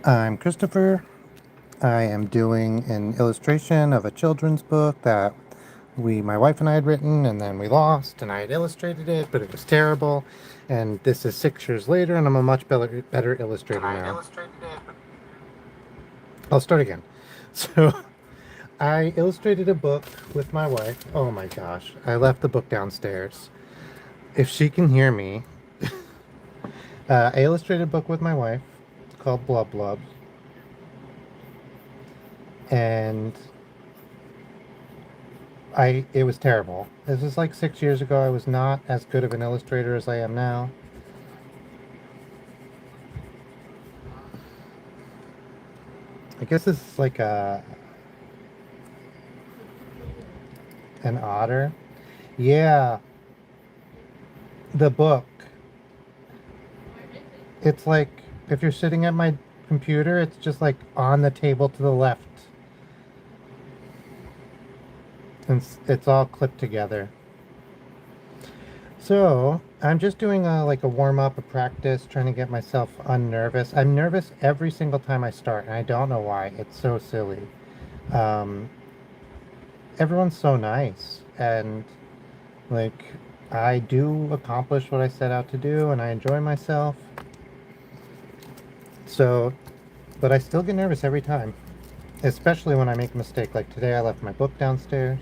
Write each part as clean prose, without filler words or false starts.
I'm Christopher. I am doing an illustration of a children's book that my wife and I had written, and then we lost, and I had illustrated it, but it was terrible. And this is 6 years later, and I'm a much better illustrator now. I'll start again. So, I illustrated a book with my wife. Oh my gosh, I left the book downstairs. If she can hear me, I illustrated a book with my wife. It's called Blub Blub. And it was terrible. This was like 6 years ago. I was not as good of an illustrator as I am now. I guess this is like an otter. Yeah, the book. It's like if you're sitting at my computer, it's just like on the table to the left. And it's all clipped together. So I'm just doing like a warm-up, a practice, trying to get myself unnervous. I'm nervous every single time I start, and I don't know why. It's so silly. Everyone's so nice, and like I do accomplish what I set out to do, and I enjoy myself. So, but I still get nervous every time, especially when I make a mistake. Like today, I left my book downstairs.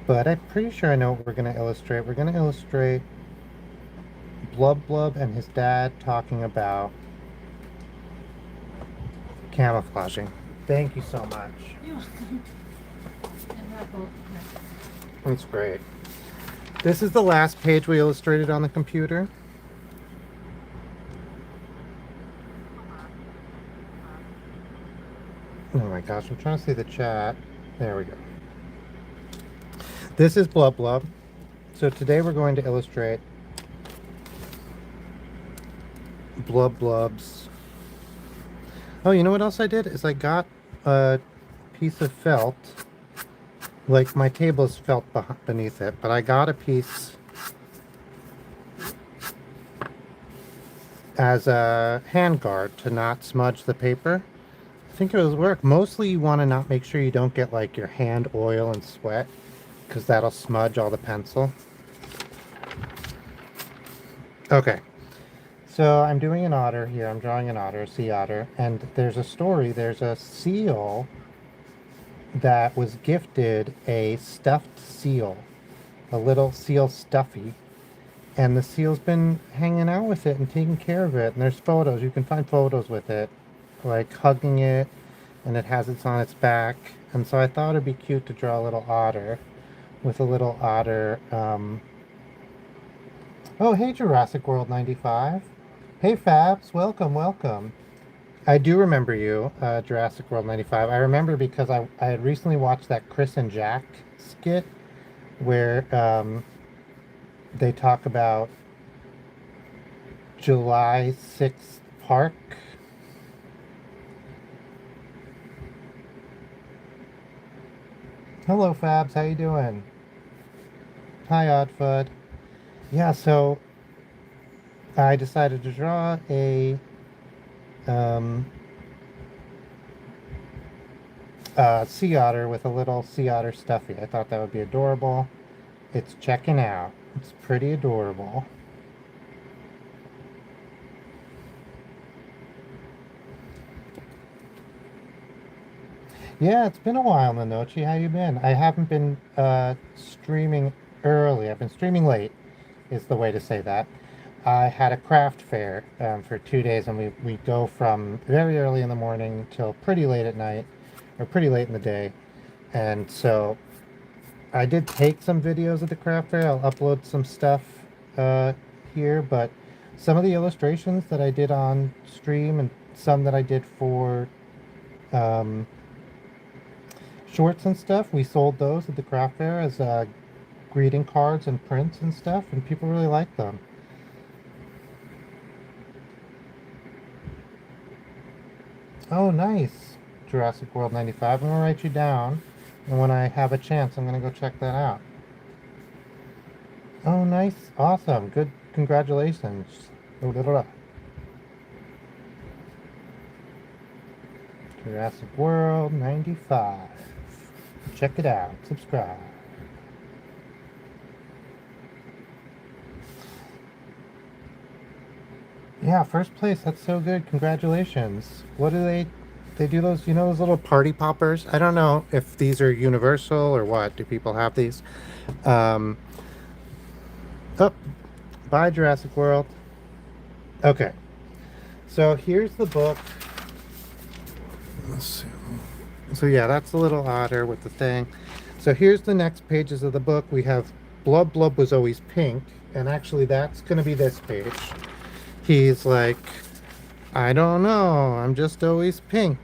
But I'm pretty sure I know what we're going to illustrate. We're going to illustrate Blub Blub and his dad talking about camouflaging. Thank you so much. That's great. This is the last page we illustrated on the computer. Oh my gosh, I'm trying to see the chat. There we go. This is Blub Blub. So today we're going to illustrate Blub Blub's... Oh, you know what else I did? Is I got a piece of felt. Like my table is felt beneath it, but I got a piece as a hand guard to not smudge the paper. I think it will work. Mostly you want to not make sure you don't get like your hand oil and sweat, because that'll smudge all the pencil. Okay, so I'm doing an otter here. I'm drawing an otter, a sea otter, and there's a story. There's a seal that was gifted a stuffed seal, a little seal stuffy, and the seal's been hanging out with it and taking care of it. And there's photos. You can find photos with it, like hugging it, and it has it on its back. And so I thought it'd be cute to draw a little otter with a little otter. Oh, hey, Jurassic World 95. Hey, Fabs. Welcome, welcome. I do remember you, Jurassic World 95. I remember because I had recently watched that Chris and Jack skit where they talk about July 6th Park. Hello, Fabs. How you doing? Hi, Oddfud. Yeah, so I decided to draw a sea otter with a little sea otter stuffy. I thought that would be adorable. It's checking out. It's pretty adorable. Yeah, it's been a while, Nanochi. How you been? I haven't been streaming early. I've been streaming late, is the way to say that. I had a craft fair for 2 days, and we go from very early in the morning till pretty late at night, or pretty late in the day. And so I did take some videos of the craft fair. I'll upload some stuff here, but some of the illustrations that I did on stream and some that I did for shorts and stuff, we sold those at the craft fair as greeting cards and prints and stuff, and people really liked them. Oh, nice, Jurassic World 95. I'm gonna write you down, and when I have a chance, I'm gonna go check that out. Oh, nice, awesome, good, congratulations. Jurassic World 95. Check it out. Subscribe. Yeah, first place. That's so good. Congratulations. What do they do those, you know, those little party poppers? I don't know if these are universal or what. Do people have these? Um, oh, bye Jurassic World. Okay. So here's the book. Let's see. So yeah, that's the little otter with the thing. So here's the next pages of the book. We have Blub Blub was always pink, and actually that's going to be this page. He's like, I don't know, I'm just always pink.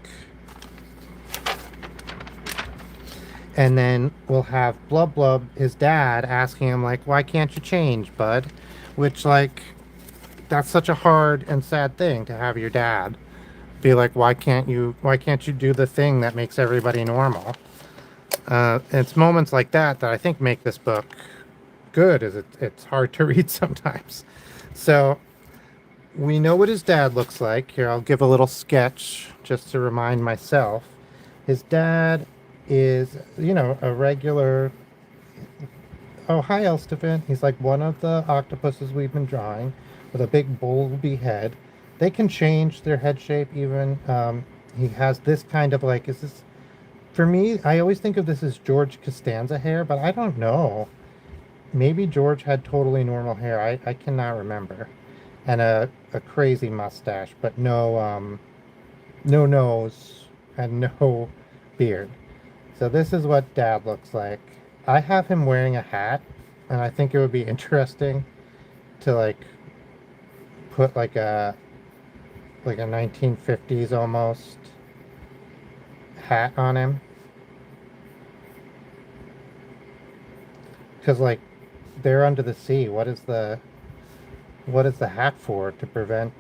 And then we'll have Blub Blub, his dad, asking him like, why can't you change, bud? Which, like, that's such a hard and sad thing to have your dad be like, why can't you do the thing that makes everybody normal? It's moments like that that I think make this book good, as it's hard to read sometimes. So we know what his dad looks like. Here, I'll give a little sketch just to remind myself. His dad is, you know, a regular... Oh, hi, Elstefan. He's like one of the octopuses we've been drawing with a big bulby head. They can change their head shape even. He has this kind of like, is this... For me, I always think of this as George Costanza hair, but I don't know. Maybe George had totally normal hair. I cannot remember. And a crazy mustache, but no nose and no beard. So this is what Dad looks like. I have him wearing a hat, and I think it would be interesting to like put like a 1950s almost hat on him. Because like they're under the sea. What is the hat for? To prevent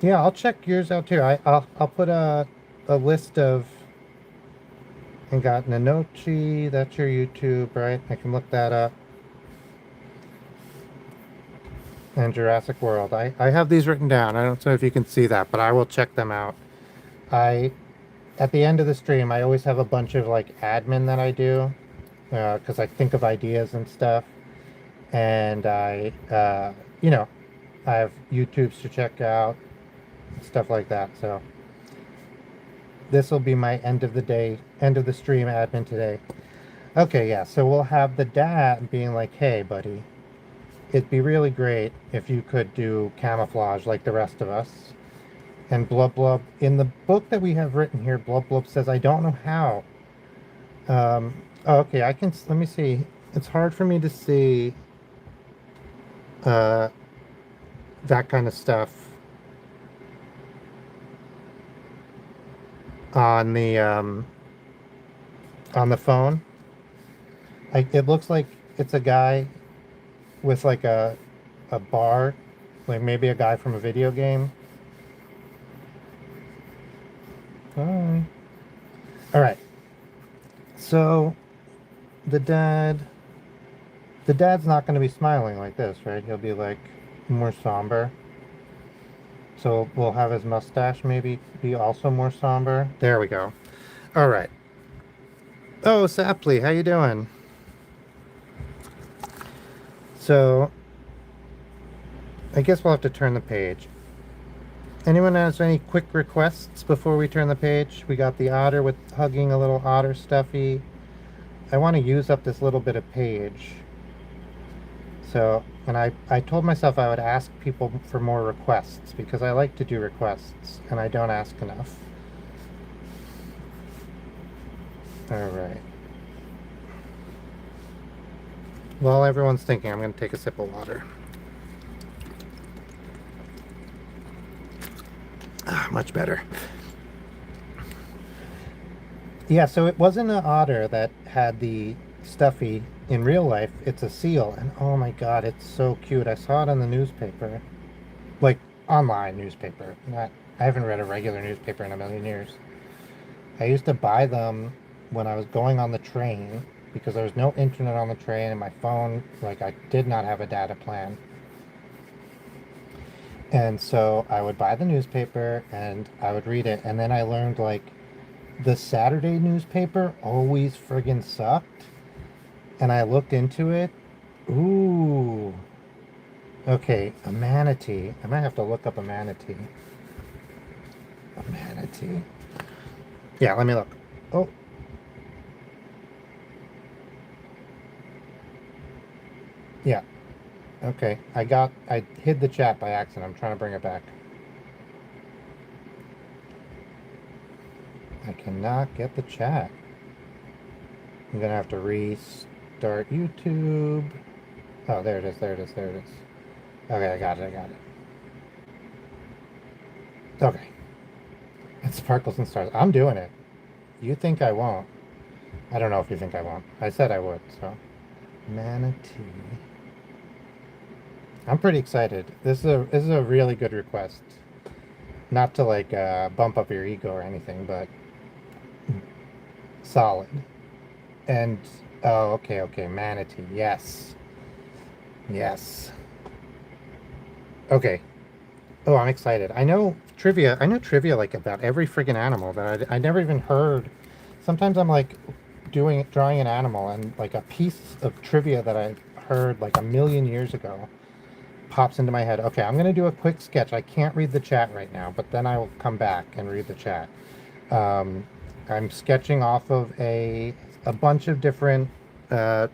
yeah, I'll check yours out too. I'll put a list of... And got Nanochi, that's your YouTube, right? I can look that up. And Jurassic World. I have these written down. I don't know if you can see that, but I will check them out. At the end of the stream, I always have a bunch of like admin that I do, because I think of ideas and stuff. And you know, I have YouTubes to check out, stuff like that. So this will be my end of the stream admin today. Okay, yeah, so we'll have the dad being like, hey, buddy, it'd be really great if you could do camouflage like the rest of us. And Blub Blub, in the book that we have written here, Blub Blub says, I don't know how. Oh, okay, let me see. It's hard for me to see that kind of stuff on the phone. It looks like it's a guy with like a bar, like maybe a guy from a video game. All right. So the dad's not going to be smiling like this, right? He'll be like more somber. So we'll have his mustache maybe be also more somber. There we go. All right. Oh, Sapley, how you doing? So I guess we'll have to turn the page. Anyone has any quick requests before we turn the page? We got the otter with hugging a little otter stuffy. I want to use up this little bit of page. So, and I told myself I would ask people for more requests because I like to do requests and I don't ask enough. All right. While everyone's thinking, I'm going to take a sip of water. Much better. Yeah, so it wasn't an otter that had the stuffy in real life. It's a seal, and oh my god, it's so cute. I saw it in the newspaper, like online newspaper. I haven't read a regular newspaper in a million years. I used to buy them when I was going on the train because there was no internet on the train, and my phone, like, I did not have a data plan. And so I would buy the newspaper and I would read it. And then I learned like the Saturday newspaper always friggin' sucked. And I looked into it. Ooh. Okay, a manatee. I might have to look up a manatee. A manatee. Yeah, let me look. Oh, yeah. Okay. I hid the chat by accident. I'm trying to bring it back. I cannot get the chat. I'm gonna have to restart YouTube. Oh, there it is, there it is, there it is. Okay, I got it, I got it. Okay. It sparkles and stars. I'm doing it. You think I won't. I don't know if you think I won't. I said I would, so. Manatee. I'm pretty excited. This is a really good request. Not to like bump up your ego or anything, but solid. And oh, okay, okay, manatee. Yes. Yes. Okay. Oh, I'm excited. I know trivia like about every friggin' animal that I never even heard. Sometimes I'm like drawing an animal and like a piece of trivia that I heard like a million years ago pops into my head. Okay, I'm gonna do a quick sketch. I can't read the chat right now, but then I will come back and read the chat. Um, I'm sketching off of a bunch of different uh,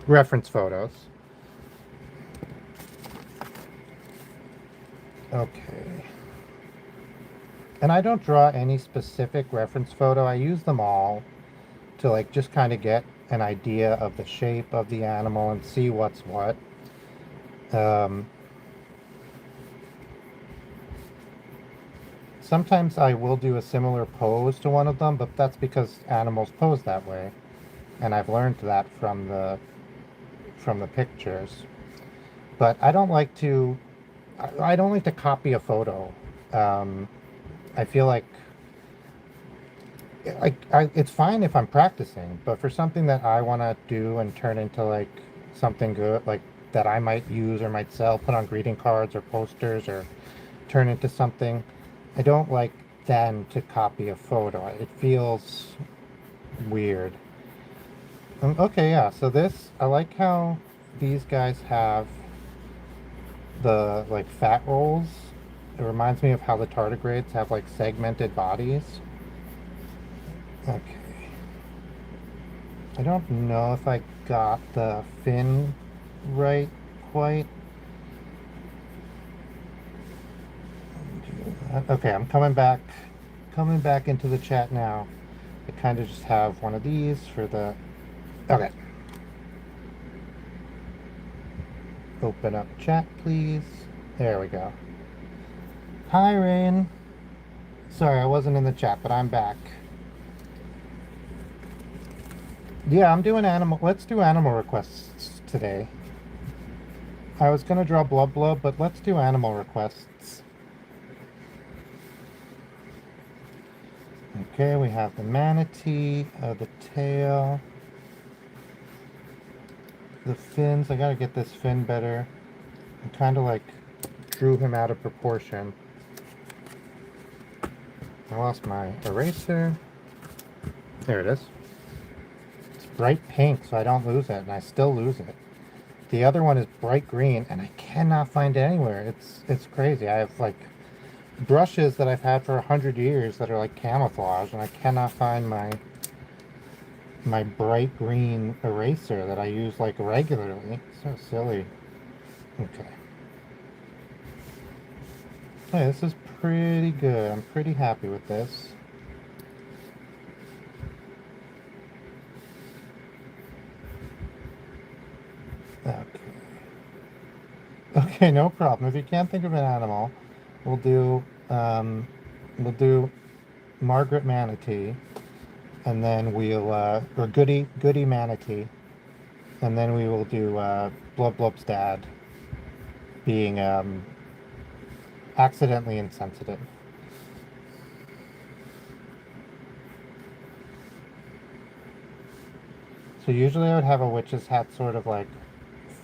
reference photos. Okay. And I don't draw any specific reference photo. I use them all to like just kind of get an idea of the shape of the animal and see what's what. Um, Sometimes I will do a similar pose to one of them, but that's because animals pose that way, and I've learned that from the pictures. But I don't like to copy a photo. Um, I feel it's fine if I'm practicing, but for something that I want to do and turn into like something good, like that I might use or might sell, put on greeting cards or posters or turn into something, I don't like then to copy a photo. It feels weird. Okay, yeah, so I like how these guys have the like fat rolls. It reminds me of how the tardigrades have like segmented bodies. Okay. I don't know if I got the fin right quite. Okay, I'm coming back into the chat now. I kind of just have one of these for the. Okay. Open up chat, please. There we go. Hi, Rain. Sorry, I wasn't in the chat, but I'm back. Yeah, I'm doing animal. Let's do animal requests today. I was gonna draw Blub Blub, but let's do animal requests. Okay, we have the manatee, the tail, the fins. I gotta get this fin better. I kind of like drew him out of proportion. I lost my eraser. There it is. It's bright pink, so I don't lose it, and I still lose it. The other one is bright green, and I cannot find it anywhere. It's crazy. I have like brushes that I've had for 100 years that are like camouflage, and I cannot find my bright green eraser that I use like regularly. So silly. Okay. Hey, this is pretty good. I'm pretty happy with this. Okay. Okay, no problem. If you can't think of an animal, we'll do we'll do Margaret Manatee, and then we'll or Goody Manatee, and then we will do Blub Blub's dad being accidentally insensitive. So usually I would have a witch's hat sort of like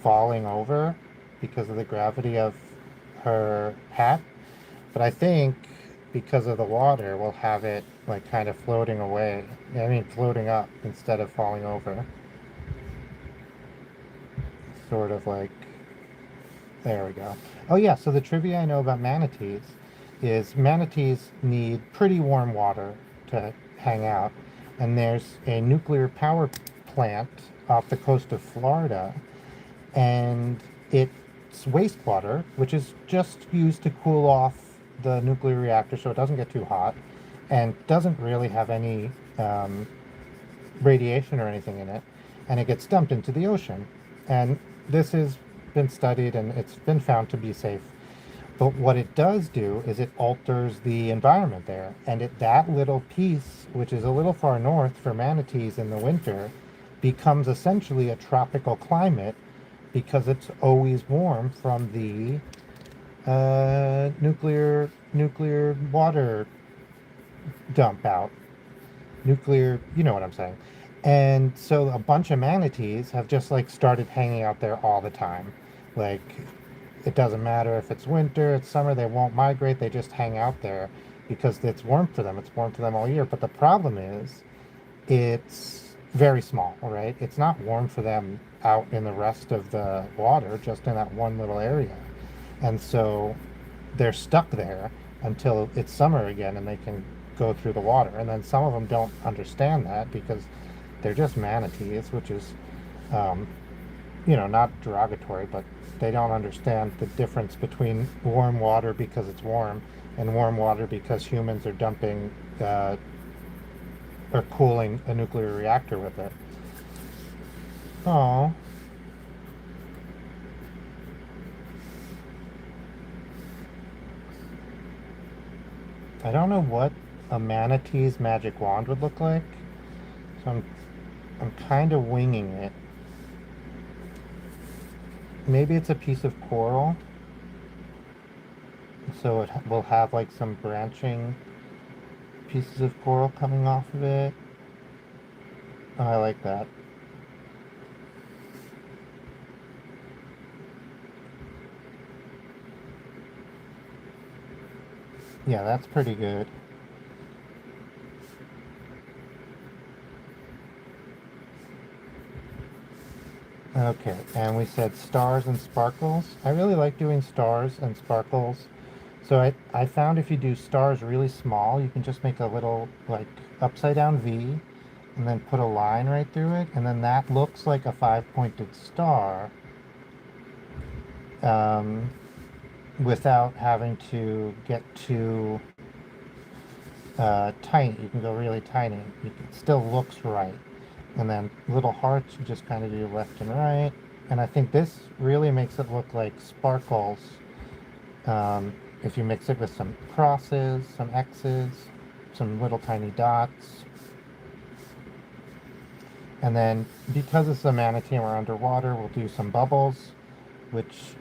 falling over because of the gravity of her hat. But I think because of the water, we'll have it like kind of floating away. I mean, floating up instead of falling over. Sort of like, there we go. Oh yeah, so the trivia I know about manatees is manatees need pretty warm water to hang out. And there's a nuclear power plant off the coast of Florida, and it's wastewater, which is just used to cool off the nuclear reactor so it doesn't get too hot and doesn't really have any radiation or anything in it, and it gets dumped into the ocean. And this has been studied and it's been found to be safe. But what it does do is it alters the environment there. And that little piece, which is a little far north for manatees in the winter, becomes essentially a tropical climate because it's always warm from the nuclear water dump out. Nuclear, you know what I'm saying. And so a bunch of manatees have just like started hanging out there all the time. Like, it doesn't matter if it's winter, it's summer, they won't migrate, they just hang out there because it's warm for them. It's warm for them all year. But the problem is it's very small, right? It's not warm for them out in the rest of the water, just in that one little area. And so they're stuck there until it's summer again and they can go through the water. And then some of them don't understand that because they're just manatees, which is, not derogatory, but they don't understand the difference between warm water because it's warm and warm water because humans are dumping or cooling a nuclear reactor with it. Oh. I don't know what a manatee's magic wand would look like, so I'm kind of winging it. Maybe it's a piece of coral, so it will have like some branching pieces of coral coming off of it. Oh, I like that. Yeah, that's pretty good. Okay, and we said stars and sparkles. I really like doing stars and sparkles. So I found if you do stars really small, you can just make a little like upside down V and then put a line right through it, and then that looks like a 5-pointed star without having to get too tiny. You can go really tiny. It still looks right. And then little hearts, you just kind of do left and right. And I think this really makes it look like sparkles if you mix it with some crosses, some X's, some little tiny dots. And then because it's a manatee and we're underwater, we'll do some bubbles, which,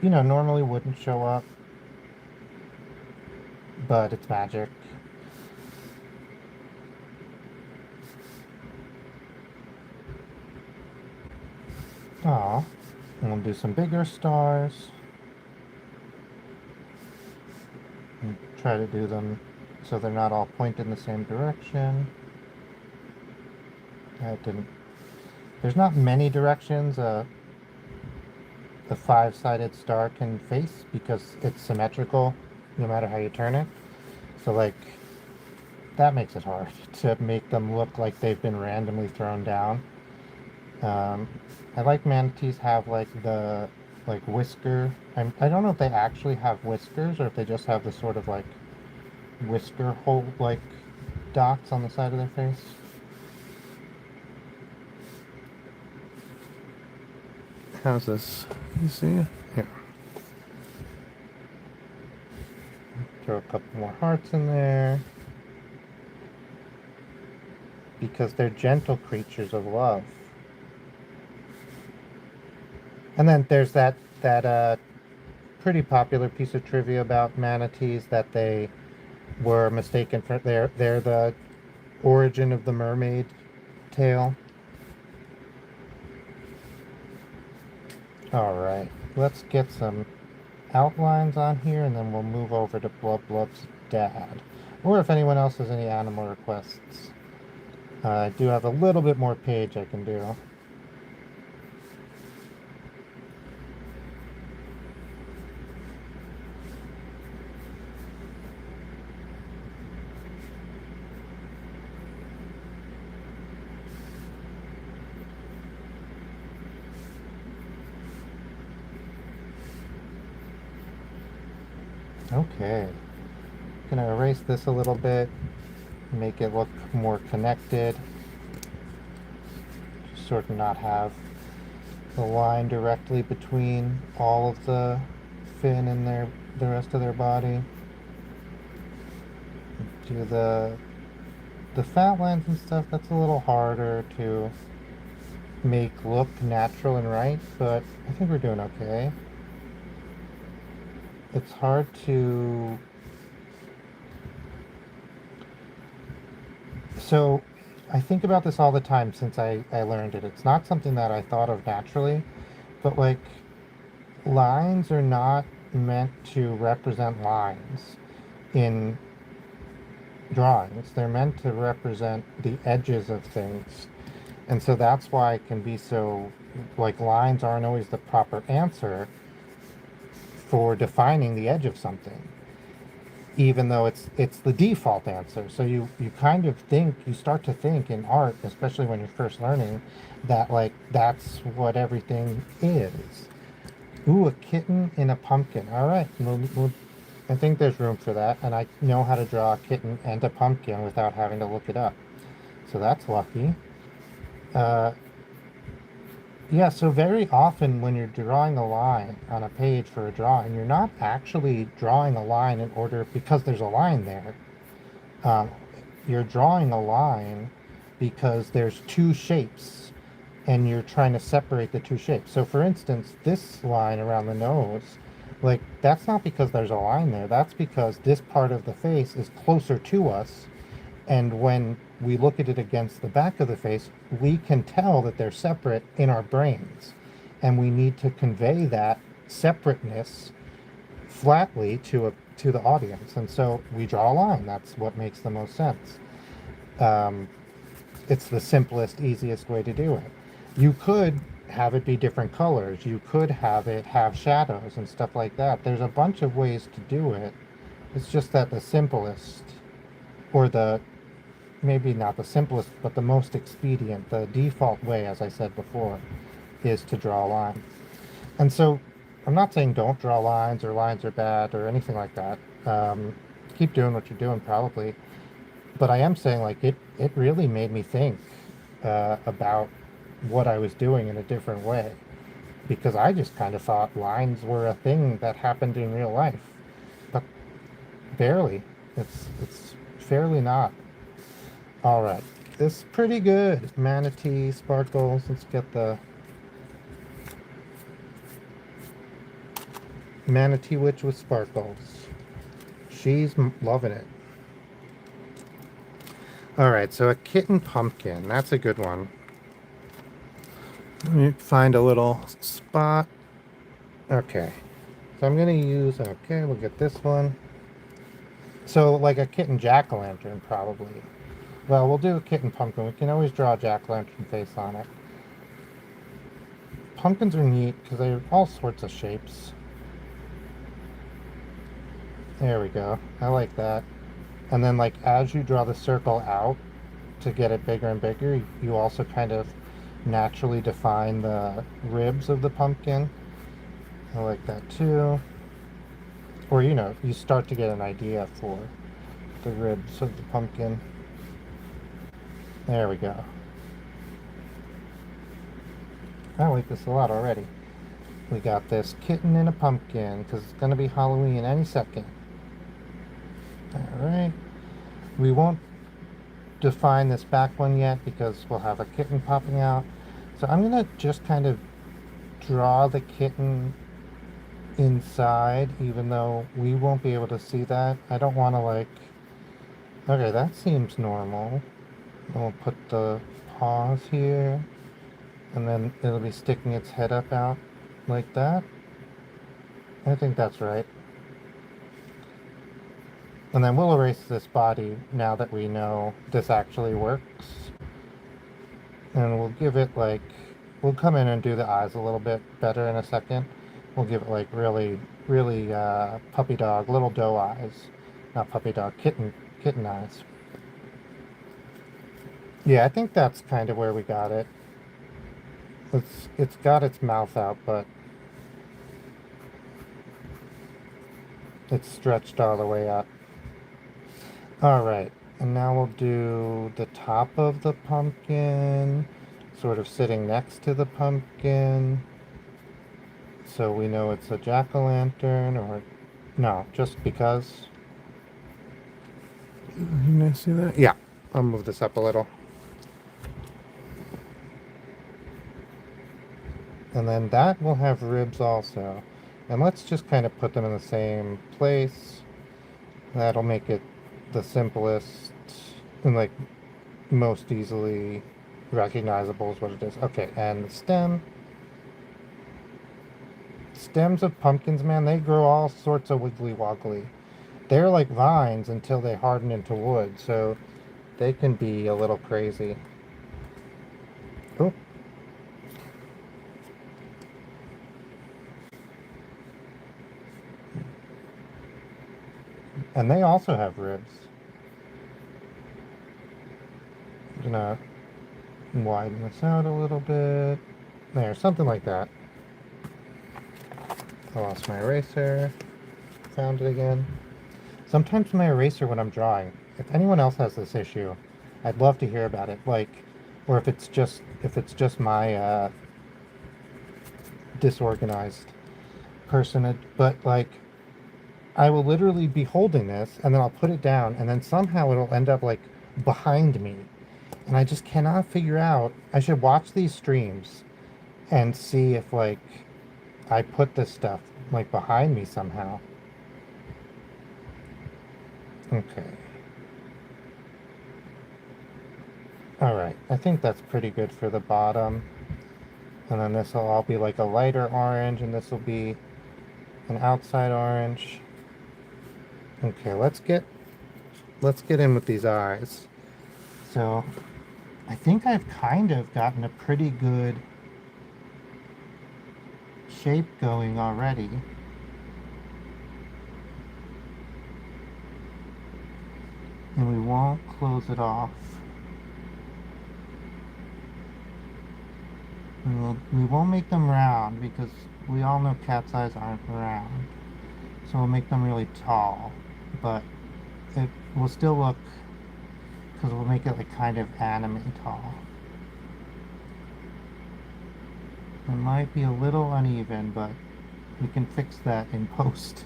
normally wouldn't show up, but it's magic. Aw, and we'll do some bigger stars. And try to do them so they're not all pointed in the same direction. That didn't. There's not many directions the 5-sided star can face because it's symmetrical no matter how you turn it. So like, that makes it hard to make them look like they've been randomly thrown down. I like manatees have like the whisker. I don't know if they actually have whiskers or if they just have the sort of like whisker hole like dots on the side of their face. How's this? You see it? Here. Throw a couple more hearts in there. Because they're gentle creatures of love. And then there's that pretty popular piece of trivia about manatees that they were mistaken for they're the origin of the mermaid tale. All right, let's get some outlines on here, and then we'll move over to Blub Blub's dad. Or if anyone else has any animal requests. I do have a little bit more page I can do. Okay. Gonna erase this a little bit, make it look more connected. Just sort of not have the line directly between all of the fin and the rest of their body. Do the fat lines and stuff, that's a little harder to make look natural and right, but I think we're doing okay. It's hard to... So I think about this all the time since I learned it. It's not something that I thought of naturally, but like lines are not meant to represent lines in drawings. They're meant to represent the edges of things. And so that's why it can be so, like, lines aren't always the proper answer for defining the edge of something, even though it's the default answer. So you kind of think, you start to think in art, especially when you're first learning, that like that's what everything is. Ooh, a kitten in a pumpkin. All right, I think there's room for that, and I know how to draw a kitten and a pumpkin without having to look it up. So that's lucky. Yeah, so very often when you're drawing a line on a page for a drawing, you're not actually drawing a line in order because there's a line there. Um, you're drawing a line because there's two shapes and you're trying to separate the two shapes. So for instance, this line around the nose, like that's not because there's a line there. That's because this part of the face is closer to us. And when we look at it against the back of the face, we can tell that they're separate in our brains. And we need to convey that separateness flatly to the audience. And so we draw a line. That's what makes the most sense. It's the simplest, easiest way to do it. You could have it be different colors. You could have it have shadows and stuff like that. There's a bunch of ways to do it. It's just that the simplest, or the maybe not the simplest, but the most expedient, the default way, as I said before, is to draw a line. And so I'm not saying don't draw lines or lines are bad or anything like that. Keep doing what you're doing probably. But I am saying like it really made me think about what I was doing in a different way. Because I just kind of thought lines were a thing that happened in real life. But barely. It's fairly not. Alright, this is pretty good. Manatee, sparkles. Let's get the Manatee Witch with sparkles. She's loving it. Alright, so a kitten pumpkin. That's a good one. Let me find a little spot. Okay. So I'm going to use... Okay, we'll get this one. So like a kitten jack-o'-lantern, probably. Well, we'll do a kitten pumpkin. We can always draw a jack-o'-lantern face on it. Pumpkins are neat because they're all sorts of shapes. There we go. I like that. And then like as you draw the circle out to get it bigger and bigger, you also kind of naturally define the ribs of the pumpkin. I like that too. Or, you know, you start to get an idea for the ribs of the pumpkin. There we go. I like this a lot already. We got this kitten in a pumpkin because it's going to be Halloween any second. Alright. We won't define this back one yet because we'll have a kitten popping out. So I'm going to just kind of draw the kitten inside, even though we won't be able to see that. I don't want to like... Okay, that seems normal. We'll put the paws here, and then it'll be sticking its head up out like that. I think that's right. And then we'll erase this body now that we know this actually works. And we'll give it like, we'll come in and do the eyes a little bit better in a second. We'll give it like really, really puppy dog, little doe eyes. Not puppy dog, kitten eyes. Yeah, I think that's kind of where we got it. It's got its mouth out, but it's stretched all the way up. Alright, and now we'll do the top of the pumpkin, sort of sitting next to the pumpkin. So we know it's a jack-o'-lantern, or no, just because. Can I see that? Yeah, I'll move this up a little. And then that will have ribs also. And let's just kind of put them in the same place. That'll make it the simplest and like most easily recognizable is what it is. Okay, and the stem. Stems of pumpkins, man, they grow all sorts of wiggly woggly. They're like vines until they harden into wood, so they can be a little crazy. Oh. And they also have ribs. I'm gonna widen this out a little bit. There, something like that. I lost my eraser. Found it again. Sometimes my eraser when I'm drawing, if anyone else has this issue, I'd love to hear about it. Like, or if it's just my disorganized person, but like I will literally be holding this and then I'll put it down and then somehow it'll end up like behind me. And I just cannot figure out. I should watch these streams and see if like I put this stuff like behind me somehow. Okay. Alright, I think that's pretty good for the bottom. And then this will all be like a lighter orange, and this will be an outside orange. Okay, let's get in with these eyes. So I think I've kind of gotten a pretty good shape going already. And we won't close it off. We won't make them round because we all know cat's eyes aren't round. So we'll make them really tall, but it will still look, because we'll make it like kind of anime tall. It might be a little uneven, but we can fix that in post.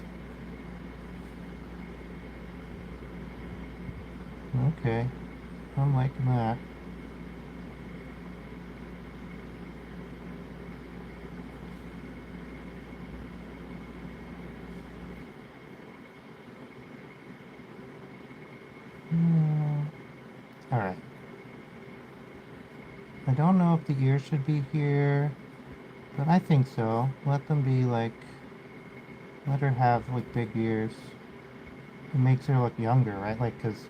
Okay, I'm liking that. Alright. I don't know if the ears should be here, but I think so. Let them be like, let her have like big ears. It makes her look younger, right? Like, cause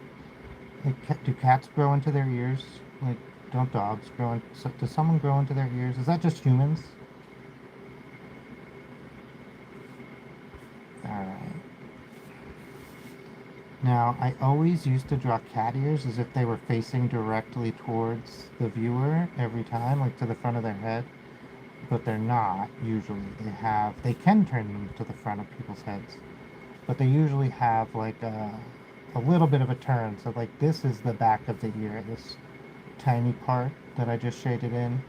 like, do cats grow into their ears? Like, don't dogs grow in? So, does someone grow into their ears? Is that just humans? Alright. Now, I always used to draw cat ears as if they were facing directly towards the viewer every time, like to the front of their head. But they're not, usually. They can turn them to the front of people's heads. But they usually have like a little bit of a turn. So like this is the back of the ear, this tiny part that I just shaded in.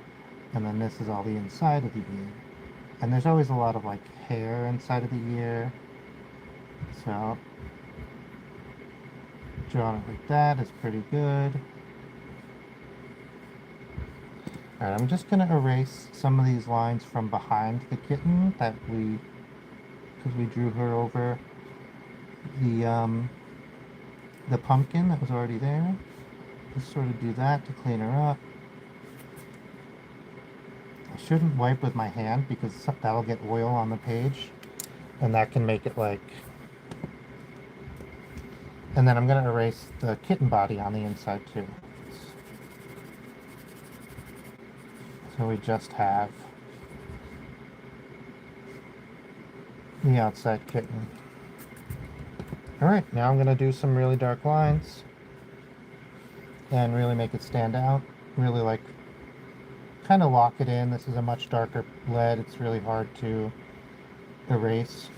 And then this is all the inside of the ear. And there's always a lot of like hair inside of the ear. So drawing it like that is pretty good. Alright, I'm just going to erase some of these lines from behind the kitten because we drew her over the pumpkin that was already there. Just sort of do that to clean her up. I shouldn't wipe with my hand because that'll get oil on the page. And that can make it like... And then I'm going to erase the kitten body on the inside too. So we just have the outside kitten. Alright, now I'm going to do some really dark lines and really make it stand out. Really like kind of lock it in. This is a much darker lead. It's really hard to erase.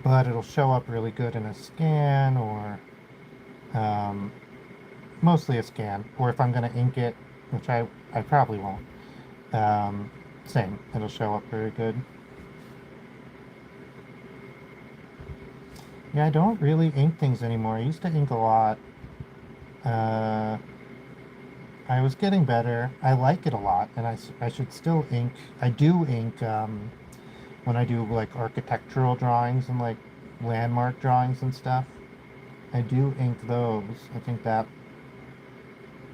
But it'll show up really good in a scan, or mostly a scan. Or if I'm going to ink it, which I probably won't. Same, it'll show up very good. Yeah, I don't really ink things anymore. I used to ink a lot. I was getting better. I like it a lot, and I should still ink. I do ink when I do like architectural drawings and like landmark drawings and stuff. I do ink those. I think that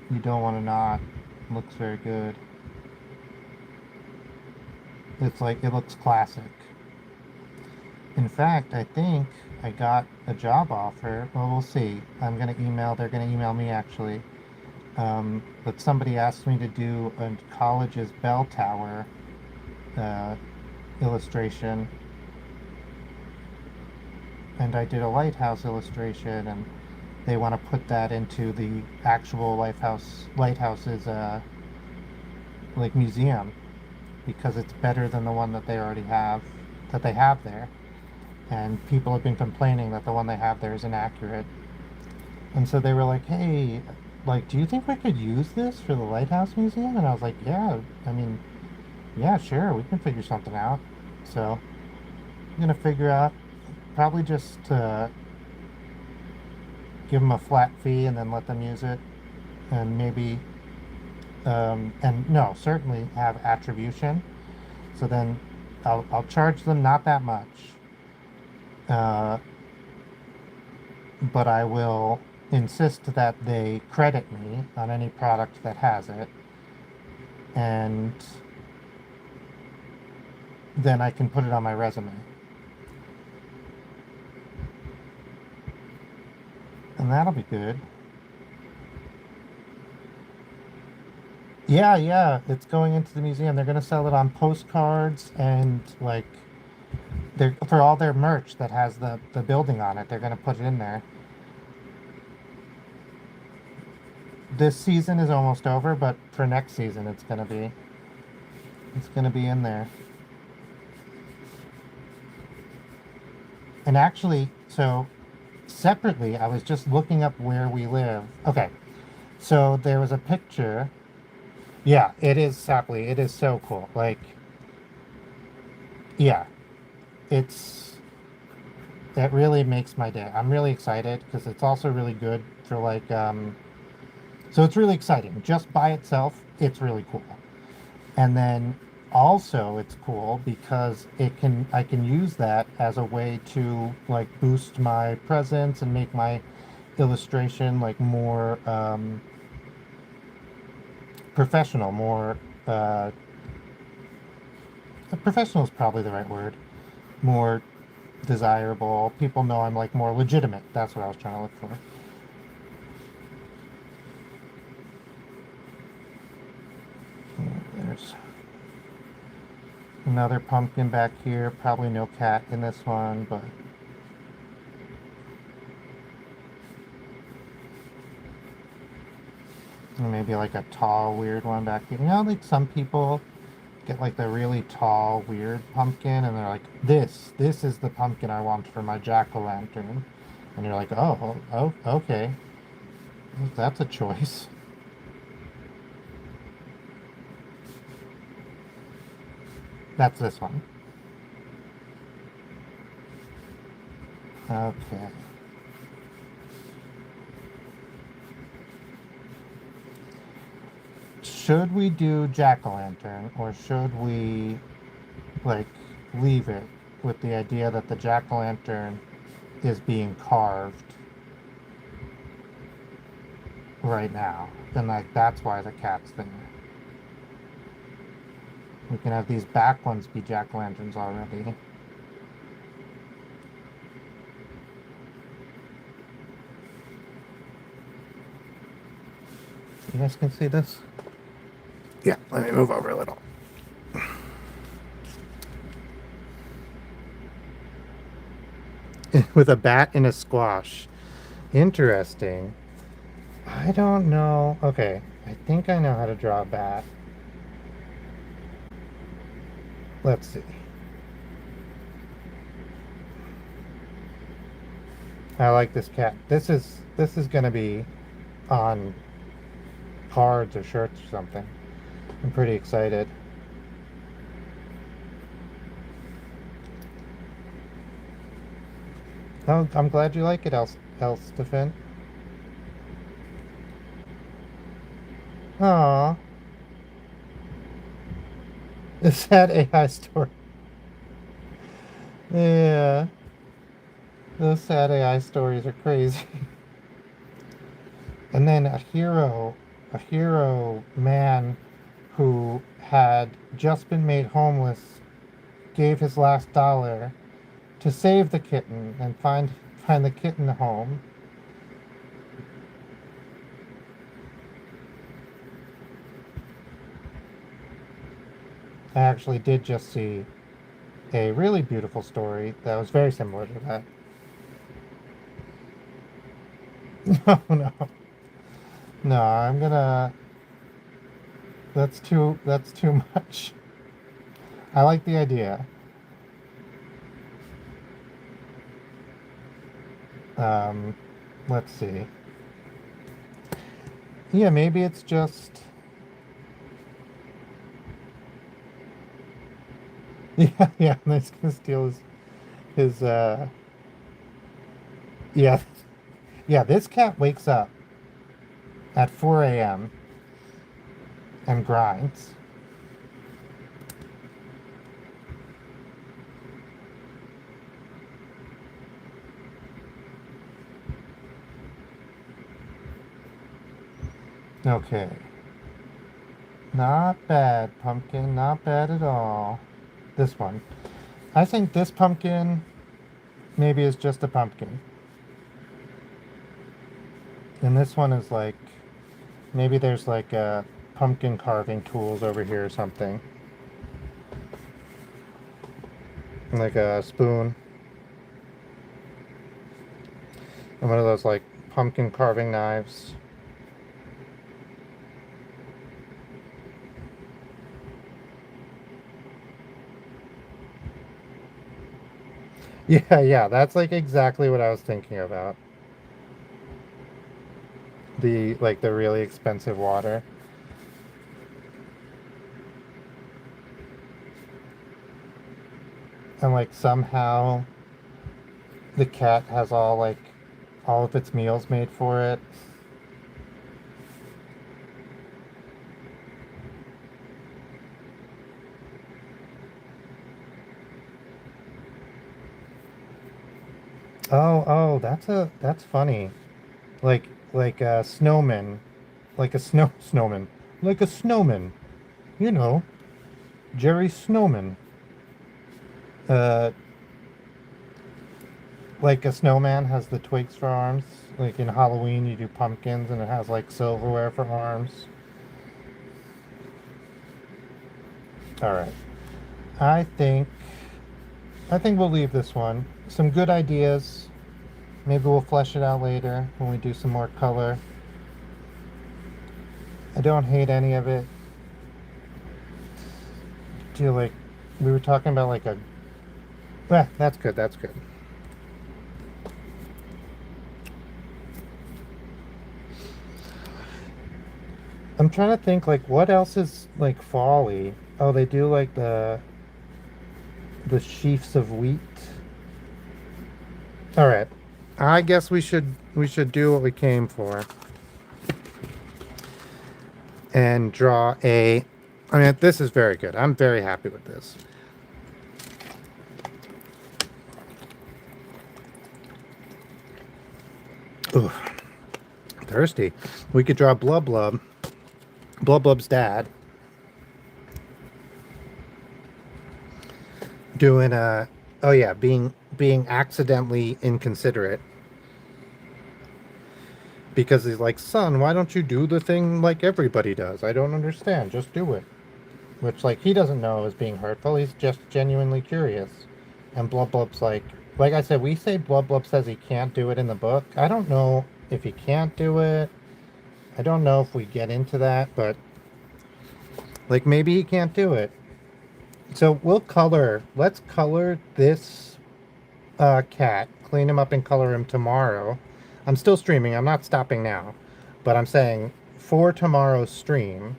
you don't want to not. It looks very good. It's like, it looks classic. In fact, I think I got a job offer. Well, we'll see. I'm going to email, they're going to email me actually. But somebody asked me to do a college's bell tower illustration. And I did a lighthouse illustration, and they want to put that into the actual lighthouse's like museum, because it's better than the one that they already have, that they have there. And people have been complaining that the one they have there is inaccurate. And so they were like, hey, like, do you think we could use this for the Lighthouse Museum? And I was like, yeah, I mean, yeah, sure, we can figure something out. So I'm going to figure out, probably just give them a flat fee and then let them use it. And maybe, and no, certainly have attribution. So then I'll charge them not that much. But I will insist that they credit me on any product that has it, and then I can put it on my resume. And that'll be good. Yeah, it's going into the museum. They're going to sell it on postcards, and like, they're, for all their merch that has the building on it, they're going to put it in there. This season is almost over, but for next season it's going to be in there. And actually, so separately, I was just looking up where we live. Okay, so there was a picture. Yeah, it is Sapley. It is so cool. Like, yeah, it really makes my day. I'm really excited because it's also really good for like, so it's really exciting. Just by itself, it's really cool. And then also it's cool because I can use that as a way to like boost my presence and make my illustration like more professional, more professional is probably the right word, more desirable. People know I'm like more legitimate. That's what I was trying to look for. There's another pumpkin back here. Probably no cat in this one, but maybe like a tall, weird one back here. You know, like some people get like the really tall, weird pumpkin, and they're like, this is the pumpkin I want for my jack-o'-lantern. And you're like, oh, okay. That's a choice. That's this one. Okay. Should we do jack-o'-lantern, or should we like leave it with the idea that the jack-o'-lantern is being carved right now, and like that's why the cat's there? We can have these back ones be jack-o'-lanterns already. You guys can see this? Yeah, let me move over a little. With a bat and a squash. Interesting. I don't know. Okay, I think I know how to draw a bat. Let's see. I like this cat. This is gonna be on cards or shirts or something. I'm pretty excited. Oh, I'm glad you like it, Elstefan. Aw, a sad AI story. Yeah, those sad AI stories are crazy. And then a hero man who had just been made homeless gave his last dollar to save the kitten and find the kitten a home. I actually did just see a really beautiful story that was very similar to that. No, no. No, I'm gonna that's too much. I like the idea. Um, let's see. Yeah, maybe it's just yeah, yeah, and he's gonna steal his yeah, yeah, this cat wakes up at 4 a.m. and grinds. Okay. Not bad, pumpkin. Not bad at all. This one. I think this pumpkin maybe is just a pumpkin. And this one is like, maybe there's like a pumpkin carving tools over here or something. Like a spoon. And one of those like pumpkin carving knives. Yeah, yeah, that's like exactly what I was thinking about. The like the really expensive water. And like somehow the cat has all of its meals made for it. Oh, that's funny. Like a snowman, like a snowman, like a snowman. You know, Jerry Snowman. Uh, like a snowman has the twigs for arms. Like in Halloween, you do pumpkins, and it has like silverware for arms. All right. I think I think we'll leave this one. Some good ideas. Maybe we'll flesh it out later when we do some more color. I don't hate any of it. Do you like we were talking about like a that's good, that's good. I'm trying to think like what else is like folly. Oh, they do like the sheafs of wheat. All right. I guess we should do what we came for and draw a I mean this is very good. I'm very happy with this. Ooh, thirsty. We could draw Blub Blub. Blub Blub's dad. doing a, oh yeah, being accidentally inconsiderate because he's like, son, why don't you do the thing like everybody does? I don't understand. Just do it. Which, like, he doesn't know is being hurtful. He's just genuinely curious. And Blub Blub's like I said, we say Blub Blub says he can't do it in the book. I don't know if he can't do it. I don't know if we get into that, but like maybe he can't do it. So let's color this cat, clean him up and color him tomorrow. I'm still streaming, I'm not stopping now. But I'm saying for tomorrow's stream,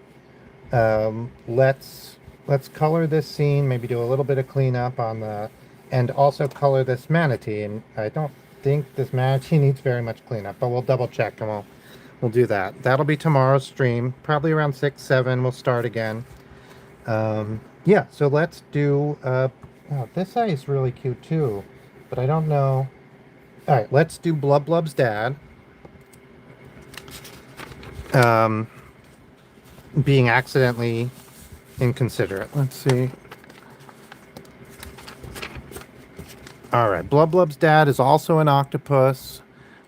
let's color this scene, maybe do a little bit of cleanup on the, and also color this manatee. And I don't think this manatee needs very much cleanup, but we'll double check and we'll do that. That'll be tomorrow's stream, probably around 6, 7. We'll start again. Yeah, so let's do. Oh, this eye is really cute too, but I don't know. All right, let's do Blub Blub's dad. Being accidentally inconsiderate. Let's see. All right, Blub Blub's dad is also an octopus.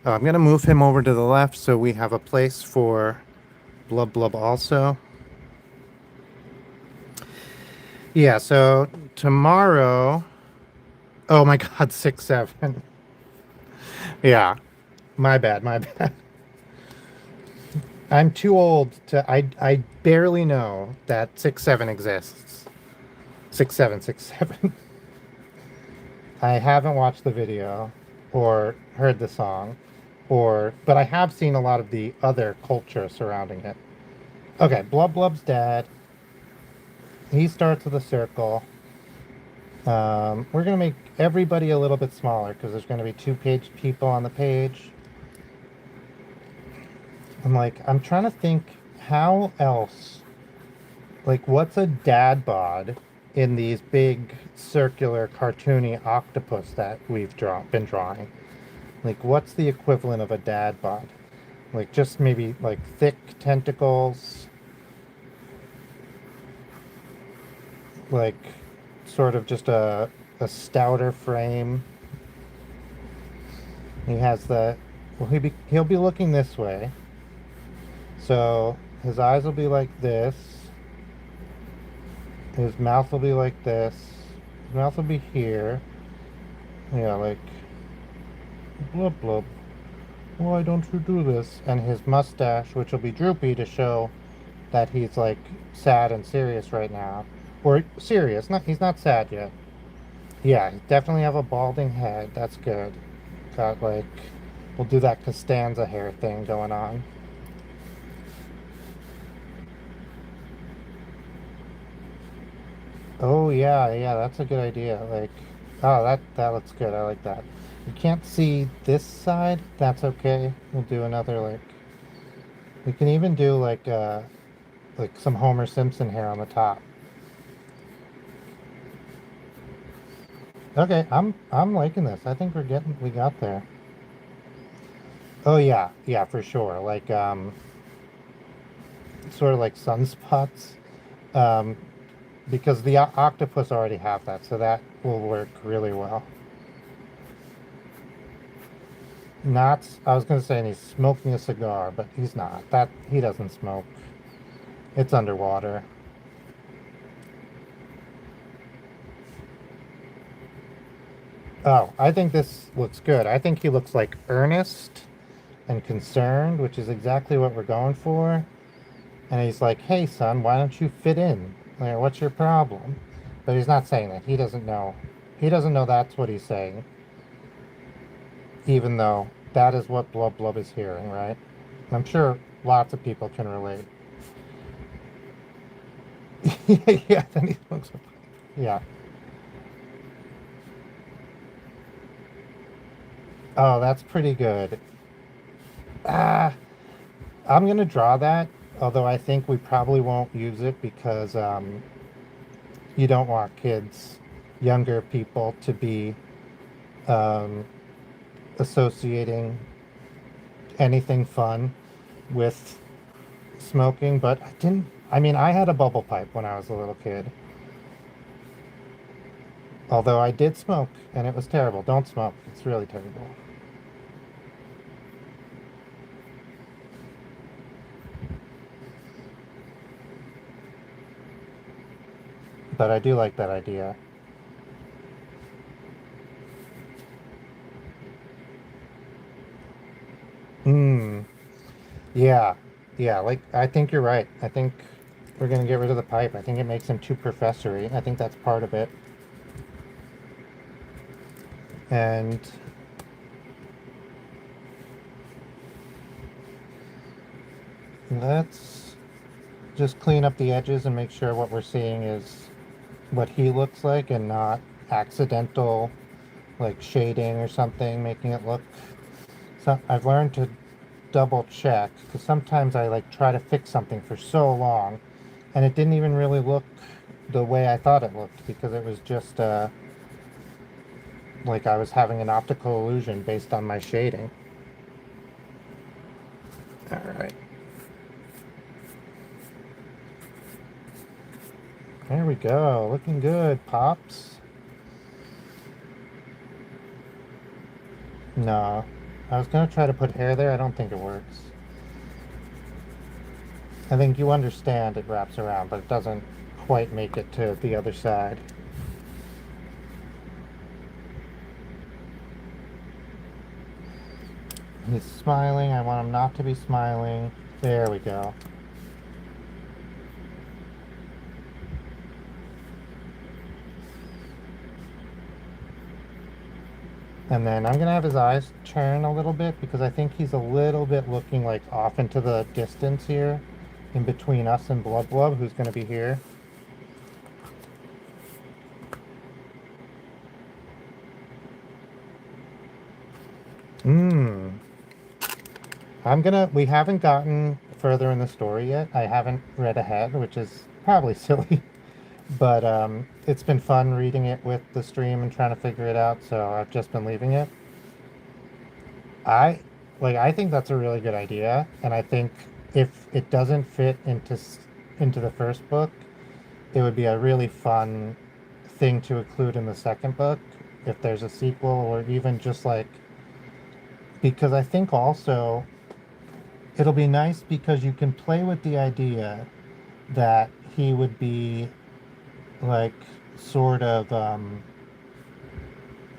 I'm going to move him over to the left so we have a place for Blub Blub also. Yeah, so tomorrow... Oh my god, 6, 7. Yeah, my bad. I'm too old to... I barely know that 6, 7 exists. 6, 7, 6, 7. I haven't watched the video or heard the song, but I have seen a lot of the other culture surrounding it. Okay, Blub Blub's dad. He starts with a circle. We're going to make everybody a little bit smaller because there's going to be 2 people on the page. I'm trying to think how else, like what's a dad bod in these big circular cartoony octopus that we've been drawing? Like what's the equivalent of a dad bod? Like just maybe like thick tentacles, like sort of just a stouter frame. He has the, well, he'll be looking this way, so his eyes will be like this, his mouth will be like this, his mouth will be here, yeah, like blub blub, why don't you do this? And his mustache, which will be droopy to show that he's like sad and serious right now. Or serious, he's not sad yet. Yeah, definitely have a balding head. That's good. Got like, we'll do that Costanza hair thing going on. Oh yeah, that's a good idea. Like, oh, that looks good. I like that. You can't see this side. That's okay. We'll do another like. We can even do like some Homer Simpson hair on the top. Okay, I'm liking this. I think we got there. Oh yeah, for sure. Like sort of like sunspots. Um, because the octopus already have that, so that will work really well. Not, I was gonna say he's smoking a cigar, but he's not. He doesn't smoke. It's underwater. Oh, I think this looks good. I think he looks like earnest and concerned, which is exactly what we're going for. And he's like, hey son, why don't you fit in? Like, what's your problem? But he's not saying that. He doesn't know. He doesn't know that's what he's saying. Even though that is what Blub Blub is hearing, right? I'm sure lots of people can relate. Yeah, then he looks. Yeah. Oh, that's pretty good. Ah, I'm gonna draw that, although I think we probably won't use it because you don't want kids, younger people, to be um, associating anything fun with smoking. But I mean, I had a bubble pipe when I was a little kid. Although I did smoke, and it was terrible. Don't smoke. It's really terrible. But I do like that idea. Hmm. Yeah. Yeah, like, I think you're right. I think we're gonna get rid of the pipe. I think it makes him too professory. I think that's part of it. And let's just clean up the edges and make sure what we're seeing is what he looks like and not accidental, like, shading or something, making it look. So I've learned to double check because sometimes I like try to fix something for so long and it didn't even really look the way I thought it looked because it was just like I was having an optical illusion based on my shading. All right. There we go. Looking good, Pops. No. I was going to try to put hair there. I don't think it works. I think you understand it wraps around, but it doesn't quite make it to the other side. He's smiling. I want him not to be smiling. There we go. And then I'm going to have his eyes turn a little bit because I think he's a little bit looking like off into the distance here in between us and Blub Blub, who's going to be here. Mmm. We haven't gotten further in the story yet. I haven't read ahead, which is probably silly. But it's been fun reading it with the stream and trying to figure it out, so I've just been leaving it. I I think that's a really good idea, and I think if it doesn't fit into the first book, it would be a really fun thing to include in the second book if there's a sequel or even just like because I think also it'll be nice because you can play with the idea that he would be like sort of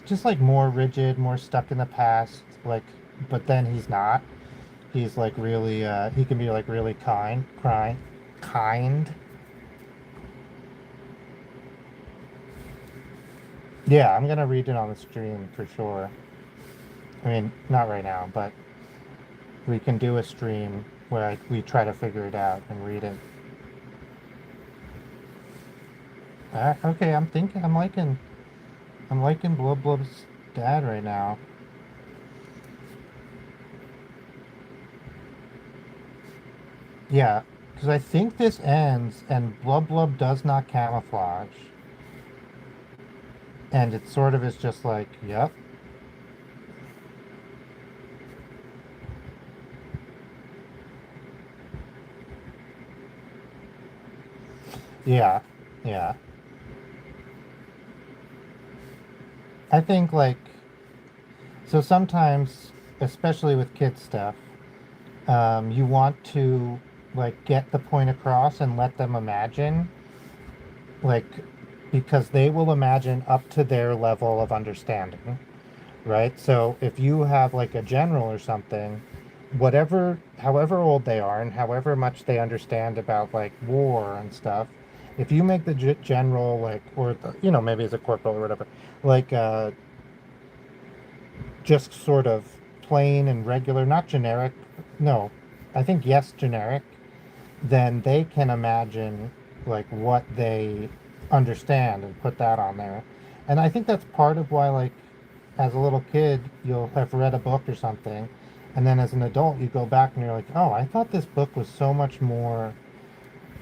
just like more rigid, more stuck in the past, like but then he's not. He's like really he can be like really kind. Yeah, I'm gonna read it on the stream for sure. I mean, not right now, but we can do a stream where we try to figure it out and read it. Okay, I'm liking Blub Blub's dad right now. Yeah, because I think this ends and Blub Blub does not camouflage. And it sort of is just like, yep. Yeah, yeah. I think like, so sometimes, especially with kids stuff, you want to like get the point across and let them imagine, like, because they will imagine up to their level of understanding, right? So if you have like a general or something, however old they are and however much they understand about like war and stuff, if you make the general like, or maybe as a corporal or whatever, like just sort of plain and regular, not generic. No, I think yes, generic. Then they can imagine like what they understand and put that on there. And I think that's part of why, like, as a little kid, you'll have read a book or something, and then as an adult, you go back and you're like, oh, I thought this book was so much more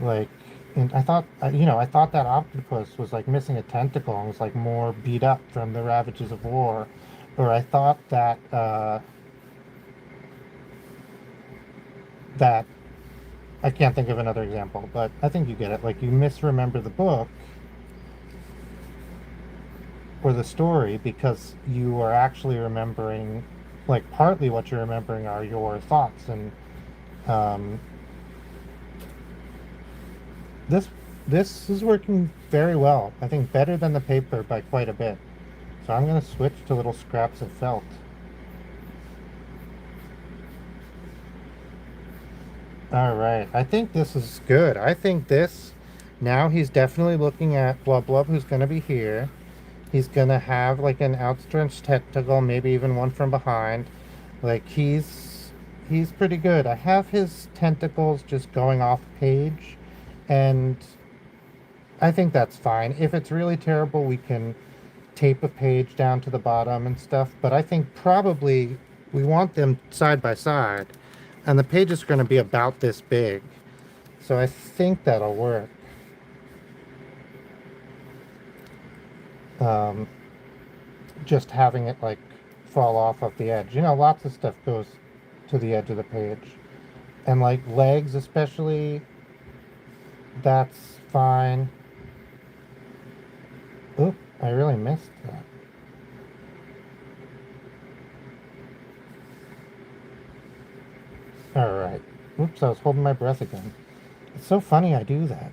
like. And I thought, I thought that octopus was like missing a tentacle and was like more beat up from the ravages of war, or I thought that I can't think of another example, but I think you get it. Like you misremember the book. or the story, because you are actually remembering, like, partly what you're remembering are your thoughts. And um, this this is working very well. I think better than the paper by quite a bit. So I'm going to switch to little scraps of felt. All right, I think this is good. I think this, now he's definitely looking at Blub Blub, who's going to be here. He's going to have like an outstretched tentacle, maybe even one from behind. Like he's pretty good. I have his tentacles just going off page, and I think that's fine. If it's really terrible, we can tape a page down to the bottom and stuff, but I think probably we want them side by side, and the page is going to be about this big, so I think that'll work. Um, just having it like fall off the edge. Lots of stuff goes to the edge of the page, and like legs especially, that's fine. Oop, I really missed that. All right. Oops, I was holding my breath again. It's so funny I do that.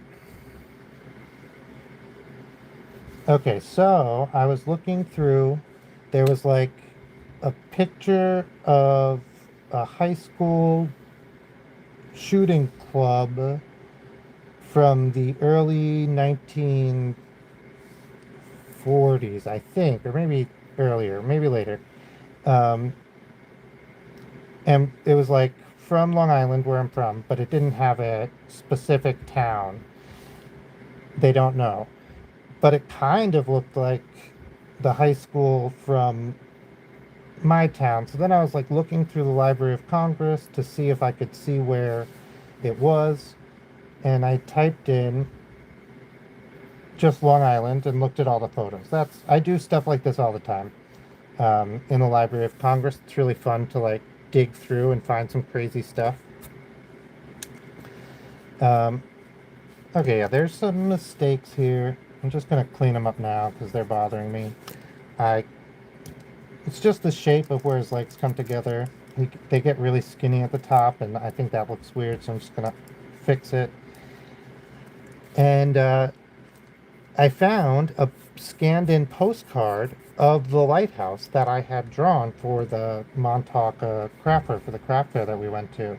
Okay, so I was looking through, there was like a picture of a high school shooting club from the early 1940s, I think, or maybe earlier, maybe later. Um, and it was like from Long Island, where I'm from, but it didn't have a specific town. They don't know. But it kind of looked like the high school from my town. So then I was like looking through the Library of Congress to see if I could see where it was. And I typed in just Long Island and looked at all the photos. I do stuff like this all the time. In the Library of Congress, it's really fun to like dig through and find some crazy stuff. Um, okay, yeah, there's some mistakes here. I'm just gonna clean them up now because they're bothering me. I It's just the shape of where his legs come together. They get really skinny at the top, and I think that looks weird, so I'm just gonna fix it. And I found a scanned-in postcard of the lighthouse that I had drawn for the Montauk craft fair, for the craft fair that we went to.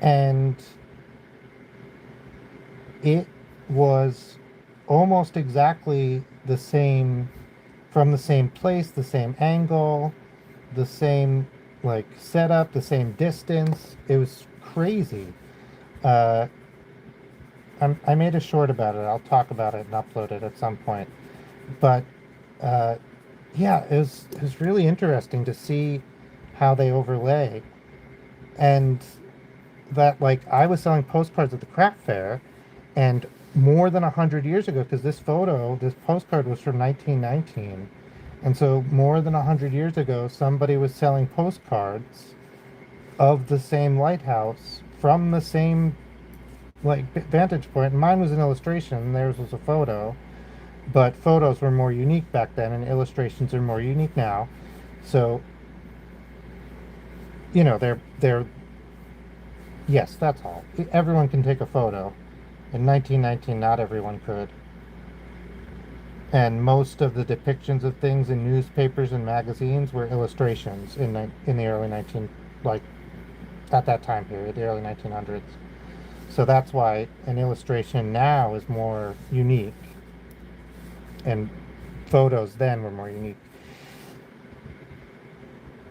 And it was almost exactly the same, from the same place, the same angle, the same like setup, the same distance. It was crazy. Uh, I made a short about it. I'll talk about it and upload it at some point. But uh, yeah, it was really interesting to see how they overlay, and that like I was selling postcards at the craft fair, and more than 100 years ago, because this postcard was from 1919, and so more than 100 years ago, somebody was selling postcards of the same lighthouse from the same like vantage point. Mine was an illustration, theirs was a photo, but photos were more unique back then, and illustrations are more unique now. So, they're yes, that's all. Everyone can take a photo. In 1919, not everyone could. And most of the depictions of things in newspapers and magazines were illustrations in the early 19, like at that time period, the early 1900s. So that's why an illustration now is more unique, and photos then were more unique.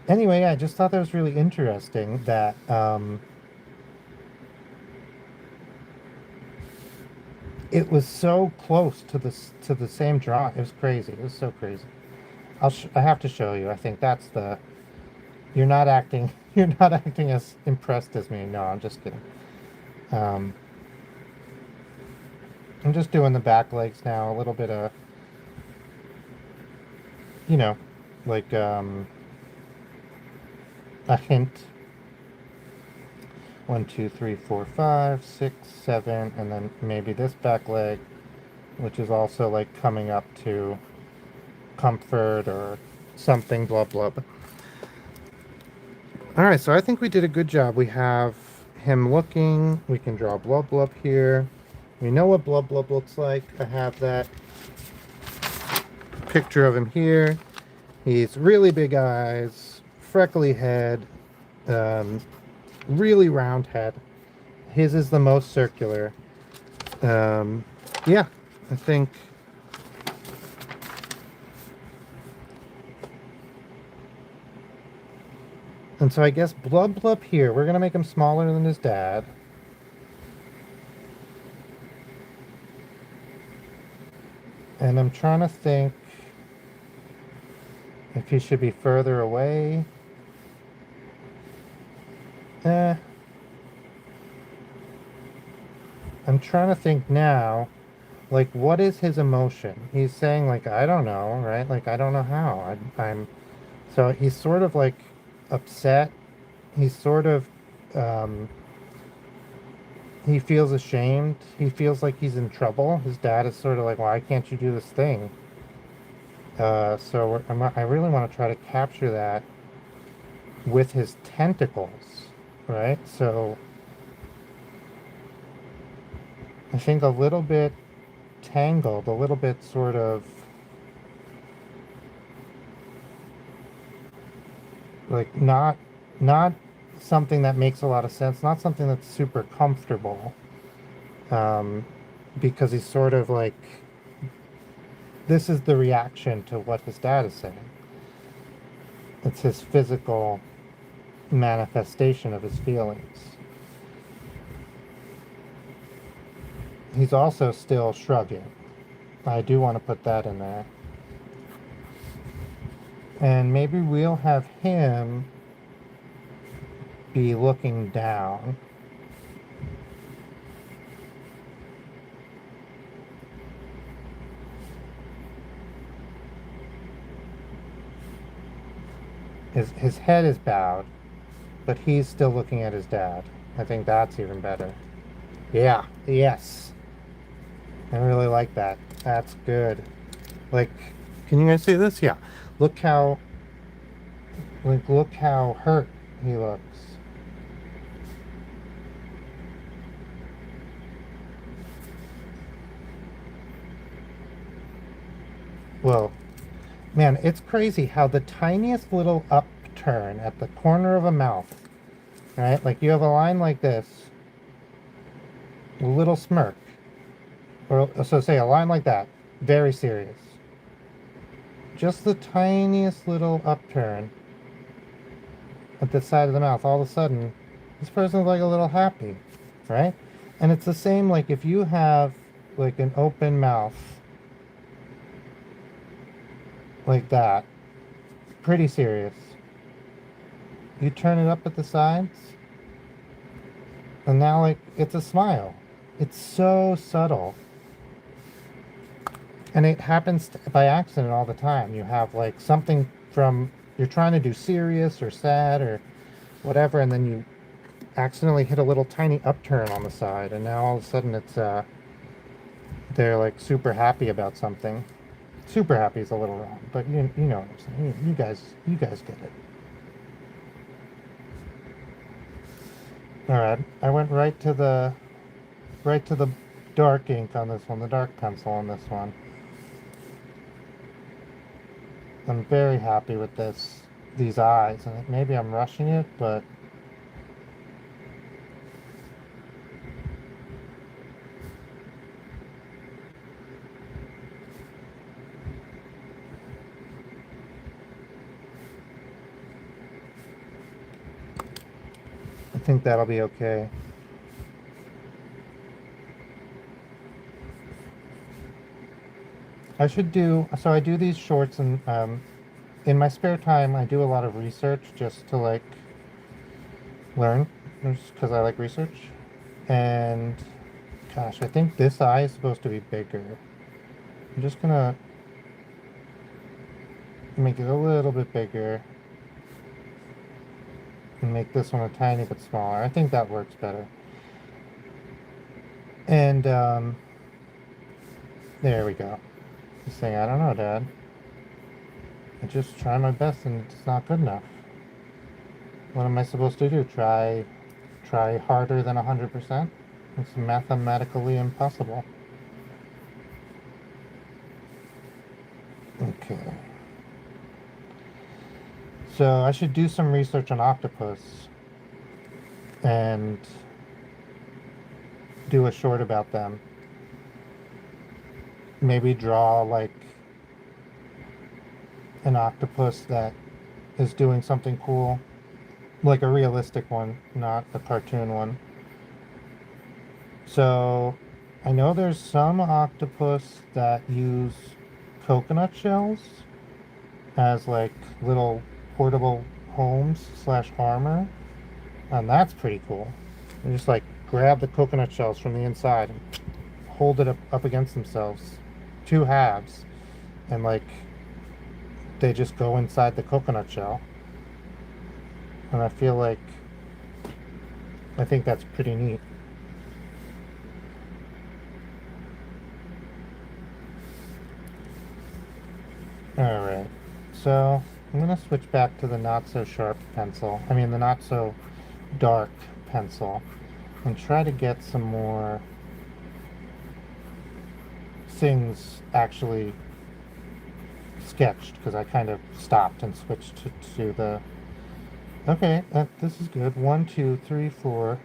Anyway, I just thought that was really interesting that it was so close to the same drawing. It was crazy. It was so crazy. I have to show you. I think that's the. You're not acting. You're not acting as impressed as me. No, I'm just kidding. Um, I'm just doing the back legs now. A little bit of, you know, like a hint. 1, 2, 3, 4, 5, 6, 7, and then maybe this back leg, which is also like coming up to comfort or something, blah, blah, blah. All right, so I think we did a good job. We have him looking. We can draw Blub Blub here. We know what Blub Blub looks like. I have that picture of him here. He's really big eyes, freckly head, really round head. His is the most circular. Yeah, I think... And so I guess Blub Blub here, we're going to make him smaller than his dad. And I'm trying to think if he should be further away. I'm trying to think now, like, what is his emotion? He's saying, like, I don't know, right? Like, I don't know how. So he's sort of, like, upset. He's sort of, he feels ashamed. He feels like he's in trouble. His dad is sort of like, why can't you do this thing? So I really want to try to capture that with his tentacles, right? So I think a little bit tangled, a little bit sort of like not something that makes a lot of sense, not something that's super comfortable, because he's sort of like, this is the reaction to what his dad is saying. It's his physical manifestation of his feelings. He's also still shrugging. I do want to put that in there. And maybe we'll have him be looking down. His head is bowed, but he's still looking at his dad. I think that's even better. Yeah, yes. I really like that. That's good. Like, can you guys see this? Yeah. Look how hurt he looks. Well, man, it's crazy how the tiniest little upturn at the corner of a mouth, right? Like you have a line like this, a little smirk, or so say a line like that, very serious. Just the tiniest little upturn at the side of the mouth, all of a sudden, this person's like a little happy, right? And it's the same like if you have like an open mouth like that, pretty serious. You turn it up at the sides, and now like it's a smile. It's so subtle. And it happens by accident all the time. You have like something from, you're trying to do serious or sad or whatever, and then you accidentally hit a little tiny upturn on the side, and now all of a sudden it's they're like super happy about something. Super happy is a little wrong, but you know what I'm saying. You guys get it. All right, I went right to the dark ink on this one, the dark pencil on this one. I'm very happy with these eyes, and maybe I'm rushing it, but I think that'll be okay. I do these shorts, and in my spare time I do a lot of research just to like learn, just because I like research. And gosh, I think this eye is supposed to be bigger. I'm just gonna make it a little bit bigger and make this one a tiny bit smaller. I think that works better. And there we go. He's saying, I don't know, Dad. I just try my best and it's not good enough. What am I supposed to do? Try harder than 100%? It's mathematically impossible. Okay. So I should do some research on octopus and do a short about them. Maybe draw like an octopus that is doing something cool. Like a realistic one, not a cartoon one. So I know there's some octopus that use coconut shells as like little portable homes slash armor. And that's pretty cool. You just like grab the coconut shells from the inside and hold it up against themselves. Two halves. And like they just go inside the coconut shell. And I think that's pretty neat. Alright, so I'm going to switch back to the not so sharp pencil. I mean the not so dark pencil. And try to get some more things actually sketched, because I kind of stopped and switched to the... Okay, this is good. 1, 2, 3, 4,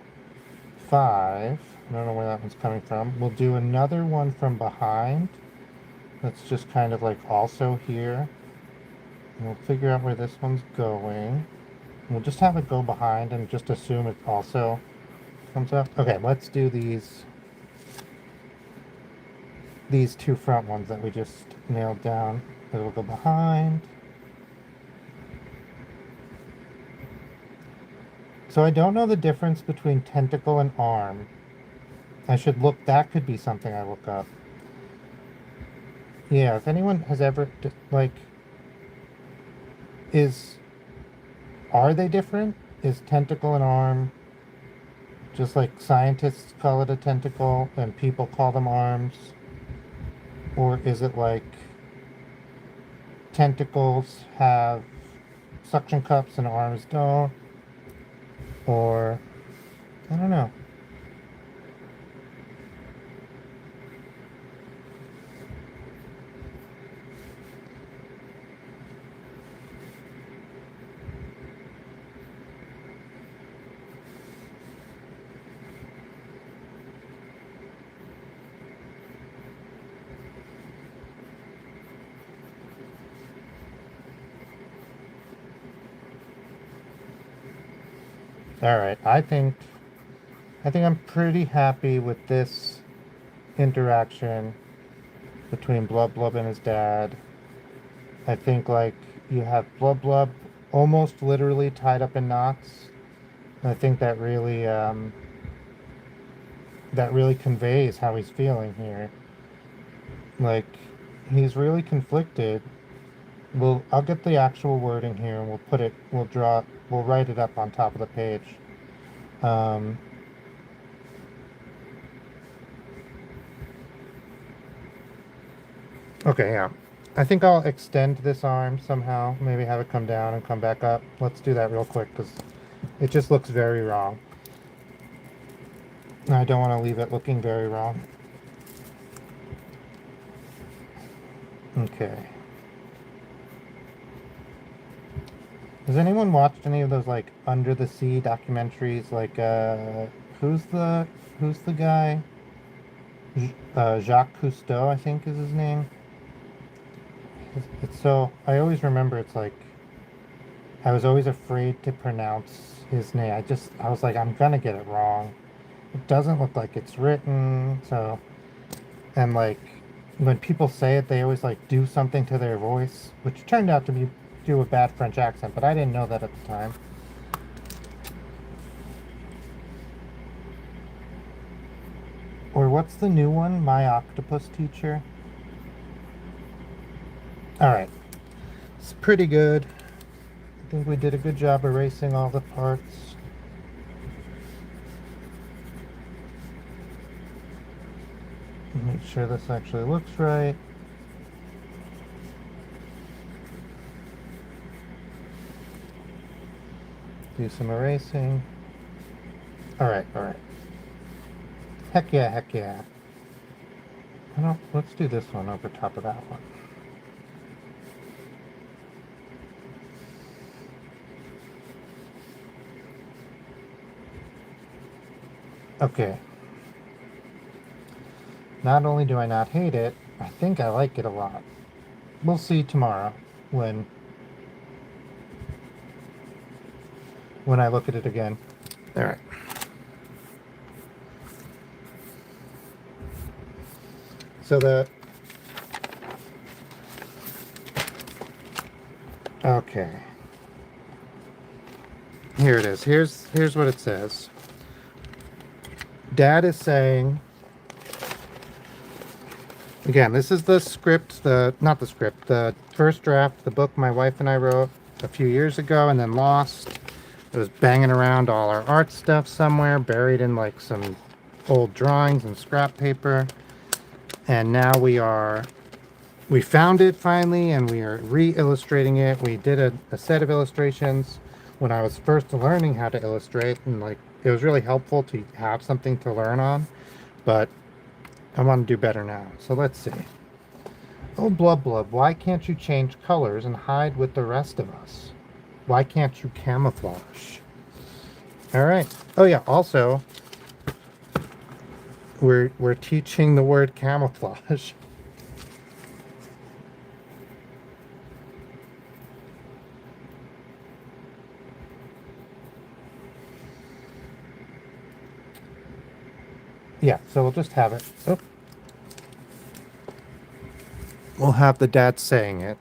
5. I don't know where that one's coming from. We'll do another one from behind. That's just kind of like also here. And we'll figure out where this one's going. We'll just have it go behind and just assume it also comes up. Okay, let's do these two front ones that we just nailed down. It'll go behind. So I don't know the difference between tentacle and arm. I should look, that could be something I look up. Yeah, if anyone has ever, like, are they different? Is tentacle and arm, just like scientists call it a tentacle and people call them arms? Or is it like tentacles have suction cups and arms don't? Or, I don't know. Alright, I think I'm pretty happy with this interaction between Blub Blub and his dad. I think like you have Blub Blub almost literally tied up in knots. And I think that really conveys how he's feeling here. Like he's really conflicted. I'll get the actual wording here and we'll write it up on top of the page. Okay, yeah. I think I'll extend this arm somehow. Maybe have it come down and come back up. Let's do that real quick because it just looks very wrong. I don't want to leave it looking very wrong. Okay. Has anyone watched any of those like under the sea documentaries? Like who's the guy? Jacques Cousteau, I think is his name. It's so I always remember it's like I was always afraid to pronounce his name. I was like I'm gonna get it wrong. It doesn't look like it's written, so and like when people say it they always like do something to their voice, which turned out to be do a bad French accent, but I didn't know that at the time. Or what's the new one? My Octopus Teacher? Alright. It's pretty good. I think we did a good job erasing all the parts. Make sure this actually looks right. Do some erasing. Alright, alright. Heck yeah, heck yeah. Well, let's do this one over top of that one. Okay. Not only do I not hate it, I think I like it a lot. We'll see tomorrow when I look at it again. Alright. So okay. Here it is. Here's what it says. Dad is saying, again, this is the script, not the script, the first draft, the book my wife and I wrote a few years ago and then lost. It was banging around all our art stuff somewhere, buried in like some old drawings and scrap paper. And now we found it finally and we are re-illustrating it. We did a set of illustrations when I was first learning how to illustrate, and like it was really helpful to have something to learn on, but I want to do better now. So let's see. Oh, Blub Blub, why can't you change colors and hide with the rest of us? Why can't you camouflage? All right. Oh yeah, also we're teaching the word camouflage. Yeah, so we'll just have it. Oh. We'll have the dad saying it.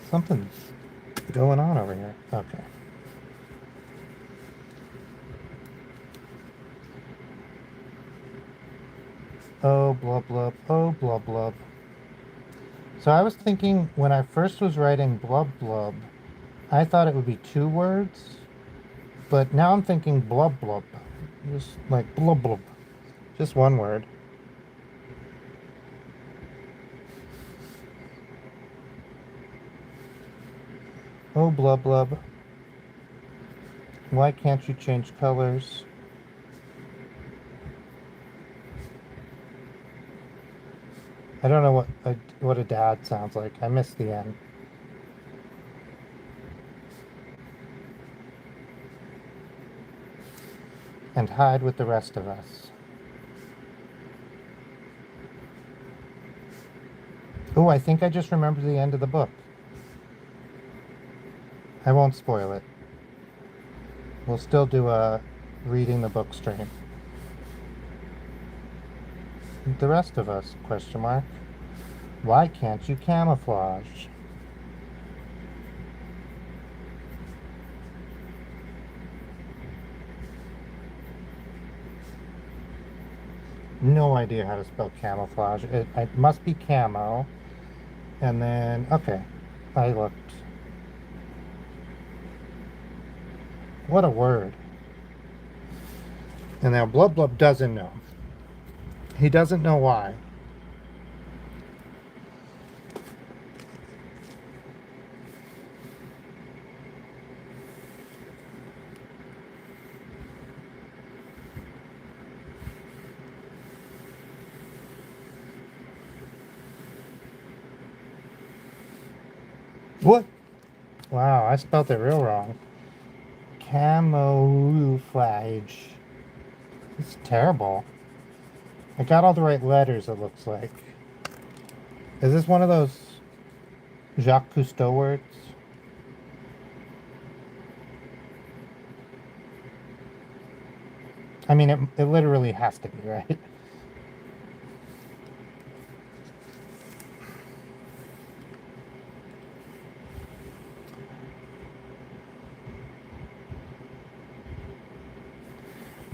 Something's going on over here. Okay. Oh, blub blub. Oh, blub blub. So I was thinking when I first was writing blub blub, I thought it would be 2 words, but now I'm thinking blub blub. Just like blub blub. Just 1 word. Oh, blub blub. Why can't you change colors? I don't know what a dad sounds like. I missed the end. And hide with the rest of us. Oh, I think I just remembered the end of the book. I won't spoil it. We'll still do a reading the book stream. The rest of us, question mark. Why can't you camouflage? No idea how to spell camouflage. It must be camo. And then, okay, I looked. What a word. And now Blub Blub doesn't know. He doesn't know why. What? Wow, I spelled it real wrong. Camouflage. It's terrible. I got all the right letters, it looks like. Is this one of those Jacques Cousteau words? I mean, it literally has to be, right?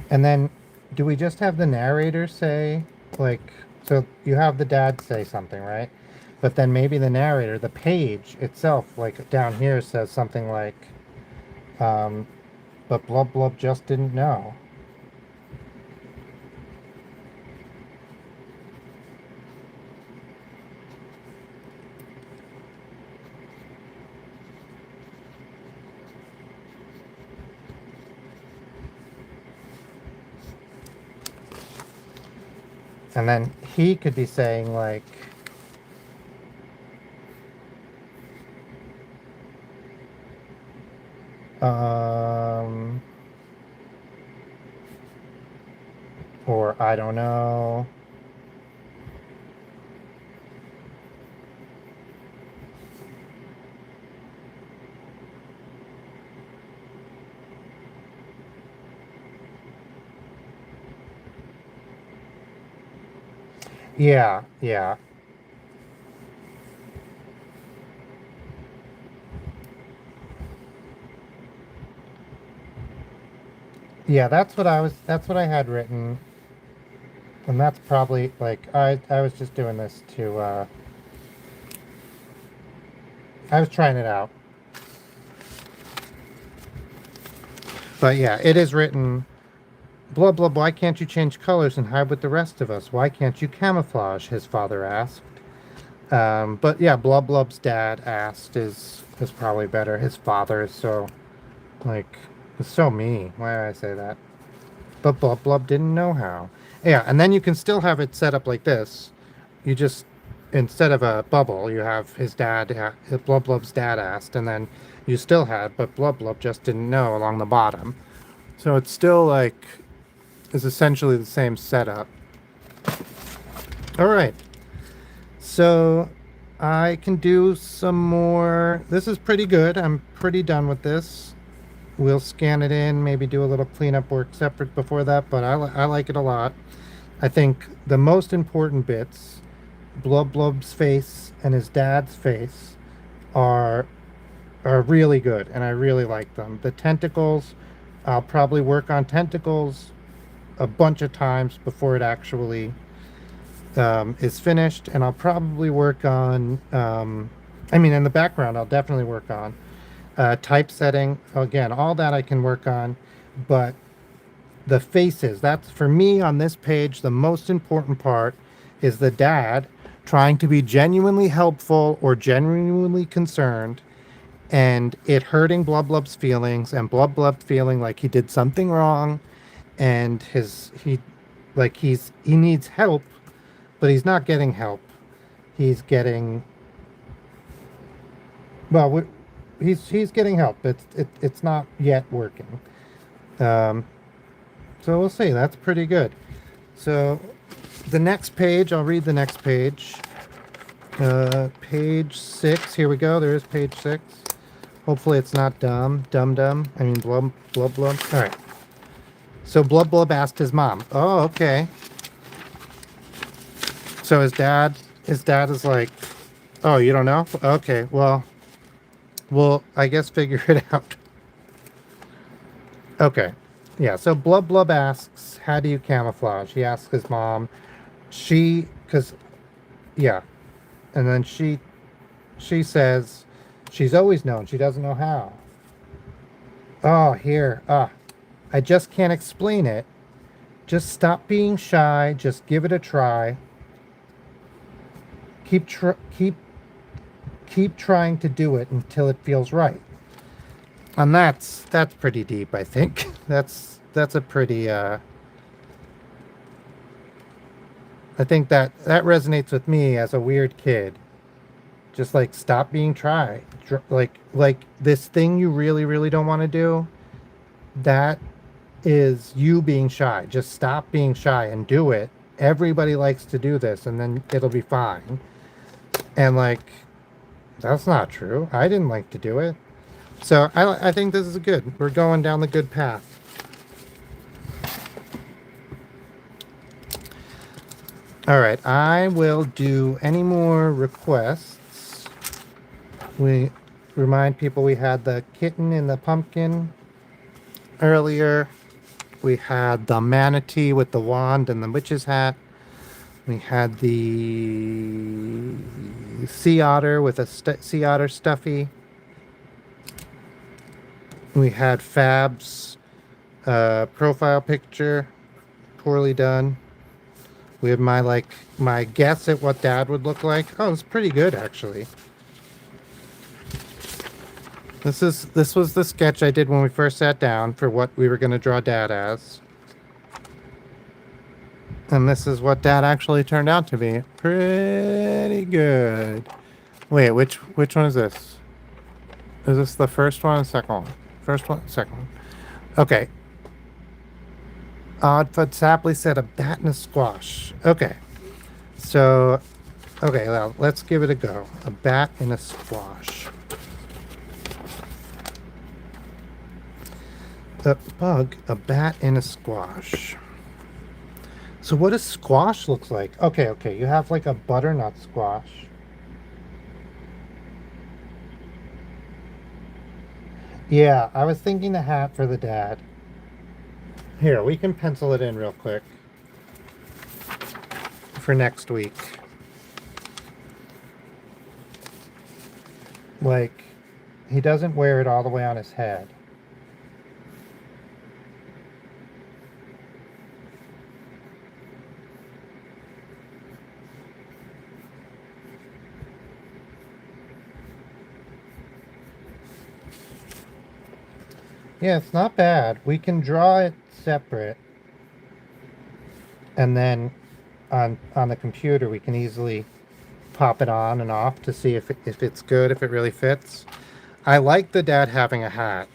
And then, do we just have the narrator say, like, so you have the dad say something, right? But then maybe the narrator, the page itself, like down here says something like, but Blub Blub just didn't know. And then he could be saying like, or I don't know. Yeah, yeah. Yeah, that's what I had written. And that's probably like I was just doing this to I was trying it out. But yeah, it is written blah blah, why can't you change colors and hide with the rest of us? Why can't you camouflage? His father asked. But yeah, Blub Blub's dad asked is probably better. His father is so like it's so me. Why did I say that? But Blub Blub didn't know how. Yeah, and then you can still have it set up like this. You just instead of a bubble, you have his dad. Blub Blub's dad asked, and then you still had, but Blub Blub just didn't know along the bottom. So it's still like is essentially the same setup. All right. So I can do some more. This is pretty good. I'm pretty done with this. We'll scan it in, maybe do a little cleanup work separate before that, but I like it a lot. I think the most important bits, Blub Blub's face and his dad's face, are are really good, and I really like them. The tentacles, I'll probably work on tentacles a bunch of times before it actually is finished, and I'll probably work on, I mean, in the background, I'll definitely work on typesetting. Again, all that I can work on, but the faces, that's for me on this page, the most important part is the dad trying to be genuinely helpful or genuinely concerned and it hurting Blub Blub's feelings and Blub Blub feeling like he did something wrong and he needs help, but he's not getting help. He's getting well. He's getting help. It's not yet working. Um, so we'll see. That's pretty good. So the next page, I'll read the next page. Page 6. Here we go. There is page 6. Hopefully it's not dumb. I mean blub blub blub. All right. So Blub Blub asked his mom. Oh, okay. So his dad is like, oh, you don't know? Okay, well, I guess figure it out. Okay, yeah. So Blub Blub asks, how do you camouflage? He asks his mom. Cause yeah, and then she says she's always known. She doesn't know how. Oh, here. I just can't explain it. Just stop being shy. Just give it a try. Keep trying to do it until it feels right. And that's pretty deep, I think. That's a pretty I think that resonates with me as a weird kid. Just like stop being shy. Like this thing you really don't want to do, that is you being shy. Just stop being shy and do it. Everybody likes to do this and then it'll be fine. And like that's not true. I didn't like to do it. So I think this is good. We're going down the good path. All right, I will do any more requests. We remind people we had the kitten and the pumpkin earlier. We had the manatee with the wand and the witch's hat. We had the sea otter with a sea otter stuffy. We had Fab's profile picture, poorly done. We have my guess at what Dad would look like. Oh, it's pretty good actually. This was the sketch I did when we first sat down for what we were going to draw Dad as. And this is what Dad actually turned out to be. Pretty good. Wait, which one is this? Is this the first one or the second one? First one, second one. Okay. Oddfud Sapley said a bat and a squash. Okay. So, okay, well, let's give it a go. A bat and a squash. A bug, a bat, and a squash. So what does squash looks like? Okay, you have like a butternut squash. Yeah, I was thinking the hat for the dad. Here, we can pencil it in real quick for next week. Like, he doesn't wear it all the way on his head. Yeah, it's not bad. We can draw it separate. And then on the computer we can easily pop it on and off to see if it's good, if it really fits. I like the dad having a hat.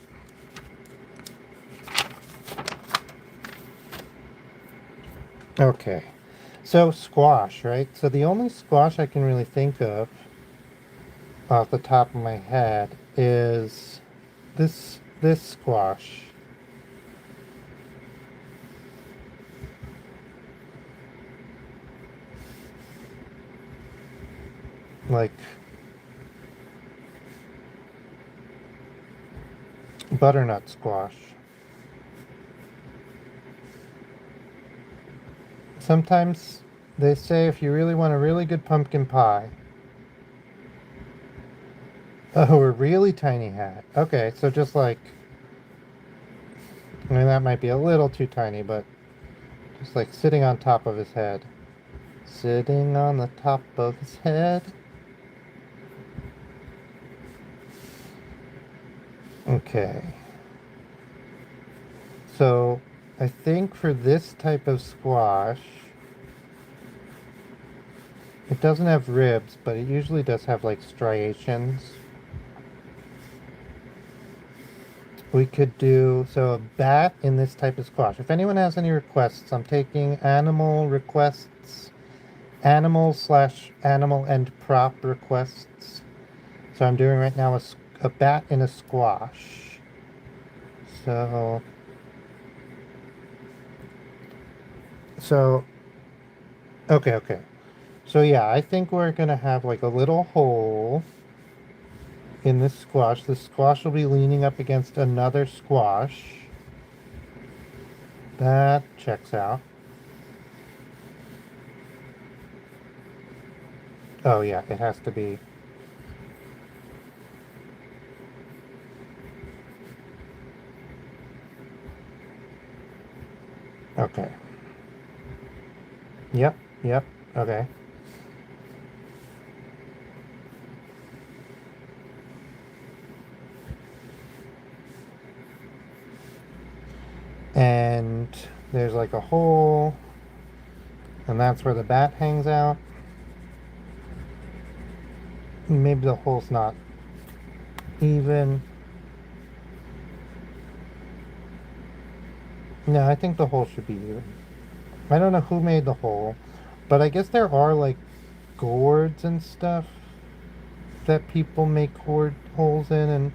Okay. So squash, right? So the only squash I can really think of off the top of my head is this squash. Like butternut squash. Sometimes they say if you really want a really good pumpkin pie. Oh, a really tiny hat. Okay, so just like, I mean, that might be a little too tiny, but just like sitting on top of his head. Sitting on the top of his head. Okay. So, I think for this type of squash, it doesn't have ribs, but it usually does have like striations. We could do, so a bat in this type of squash. If anyone has any requests, I'm taking animal requests, animal/animal and prop requests. So I'm doing right now a bat in a squash. So, okay. So yeah, I think we're gonna have like a little hole in this squash. This squash will be leaning up against another squash. That checks out. Oh yeah, it has to be. Okay. Yep, okay. And there's like a hole, and that's where the bat hangs out. Maybe the hole's not even. No, I think the hole should be even. I don't know who made the hole, but I guess there are like gourds and stuff that people make holes in, and